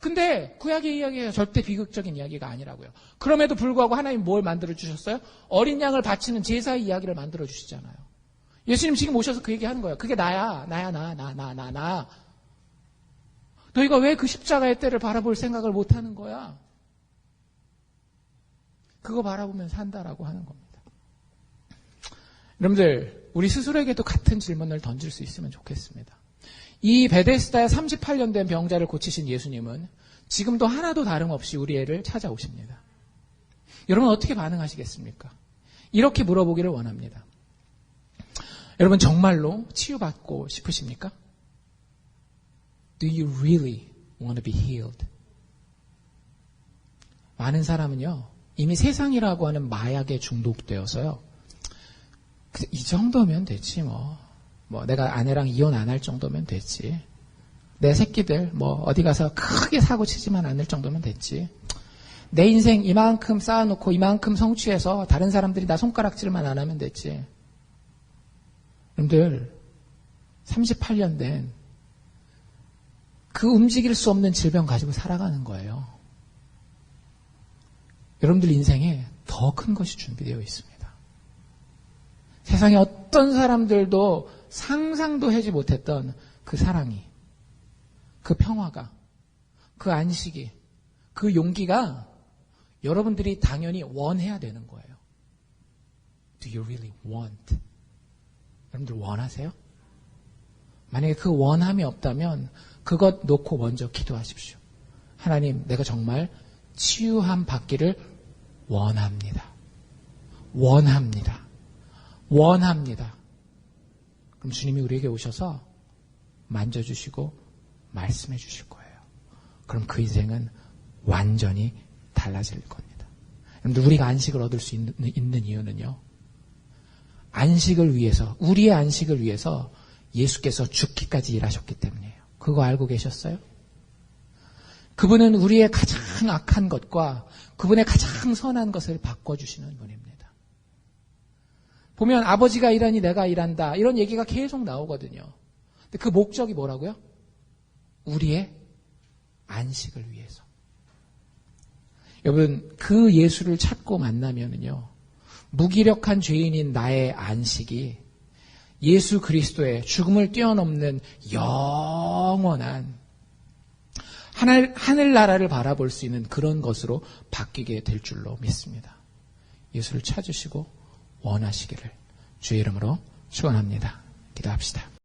근데 구약의 이야기가 절대 비극적인 이야기가 아니라고요. 그럼에도 불구하고 하나님 뭘 만들어주셨어요? 어린 양을 바치는 제사의 이야기를 만들어주시잖아요. 예수님 지금 오셔서 그 얘기하는 거예요. 그게 나야. 나. 너희가 왜 그 십자가의 때를 바라볼 생각을 못하는 거야? 그거 바라보면 산다라고 하는 겁니다. 여러분들 우리 스스로에게도 같은 질문을 던질 수 있으면 좋겠습니다. 이 베데스다에 38년 된 병자를 고치신 예수님은 지금도 하나도 다름없이 우리 애를 찾아오십니다. 여러분 어떻게 반응하시겠습니까? 이렇게 물어보기를 원합니다. 여러분 정말로 치유받고 싶으십니까? Do you really want to be healed? 많은 사람은요 이미 세상이라고 하는 마약에 중독되어서요 이 정도면 됐지 뭐 내가 아내랑 이혼 안 할 정도면 됐지 내 새끼들 어디 가서 크게 사고 치지만 않을 정도면 됐지 내 인생 이만큼 쌓아놓고 이만큼 성취해서 다른 사람들이 나 손가락질만 안 하면 됐지. 여러분들 38년 된 그 움직일 수 없는 질병 가지고 살아가는 거예요. 여러분들 인생에 더 큰 것이 준비되어 있습니다. 세상에 어떤 사람들도 상상도 하지 못했던 그 사랑이, 그 평화가, 그 안식이, 그 용기가 여러분들이 당연히 원해야 되는 거예요. Do you really want? 여러분들 원하세요? 만약에 그 원함이 없다면 그것 놓고 먼저 기도하십시오. 하나님, 내가 정말 치유함 받기를 원합니다. 원합니다. 원합니다. 그럼 주님이 우리에게 오셔서 만져주시고 말씀해 주실 거예요. 그럼 그 인생은 완전히 달라질 겁니다. 여러분들, 우리가 안식을 얻을 수 있는 이유는요. 안식을 위해서, 우리의 안식을 위해서 예수께서 죽기까지 일하셨기 때문이에요. 그거 알고 계셨어요? 그분은 우리의 가장 악한 것과 그분의 가장 선한 것을 바꿔주시는 분입니다. 보면 아버지가 일하니 내가 일한다, 이런 얘기가 계속 나오거든요. 근데 그 목적이 뭐라고요? 우리의 안식을 위해서. 여러분, 그 예수를 찾고 만나면은요, 무기력한 죄인인 나의 안식이 예수 그리스도의 죽음을 뛰어넘는 영원한 하늘나라를 바라볼 수 있는 그런 것으로 바뀌게 될 줄로 믿습니다. 예수를 찾으시고 원하시기를 주의 이름으로 축원합니다. 기도합시다.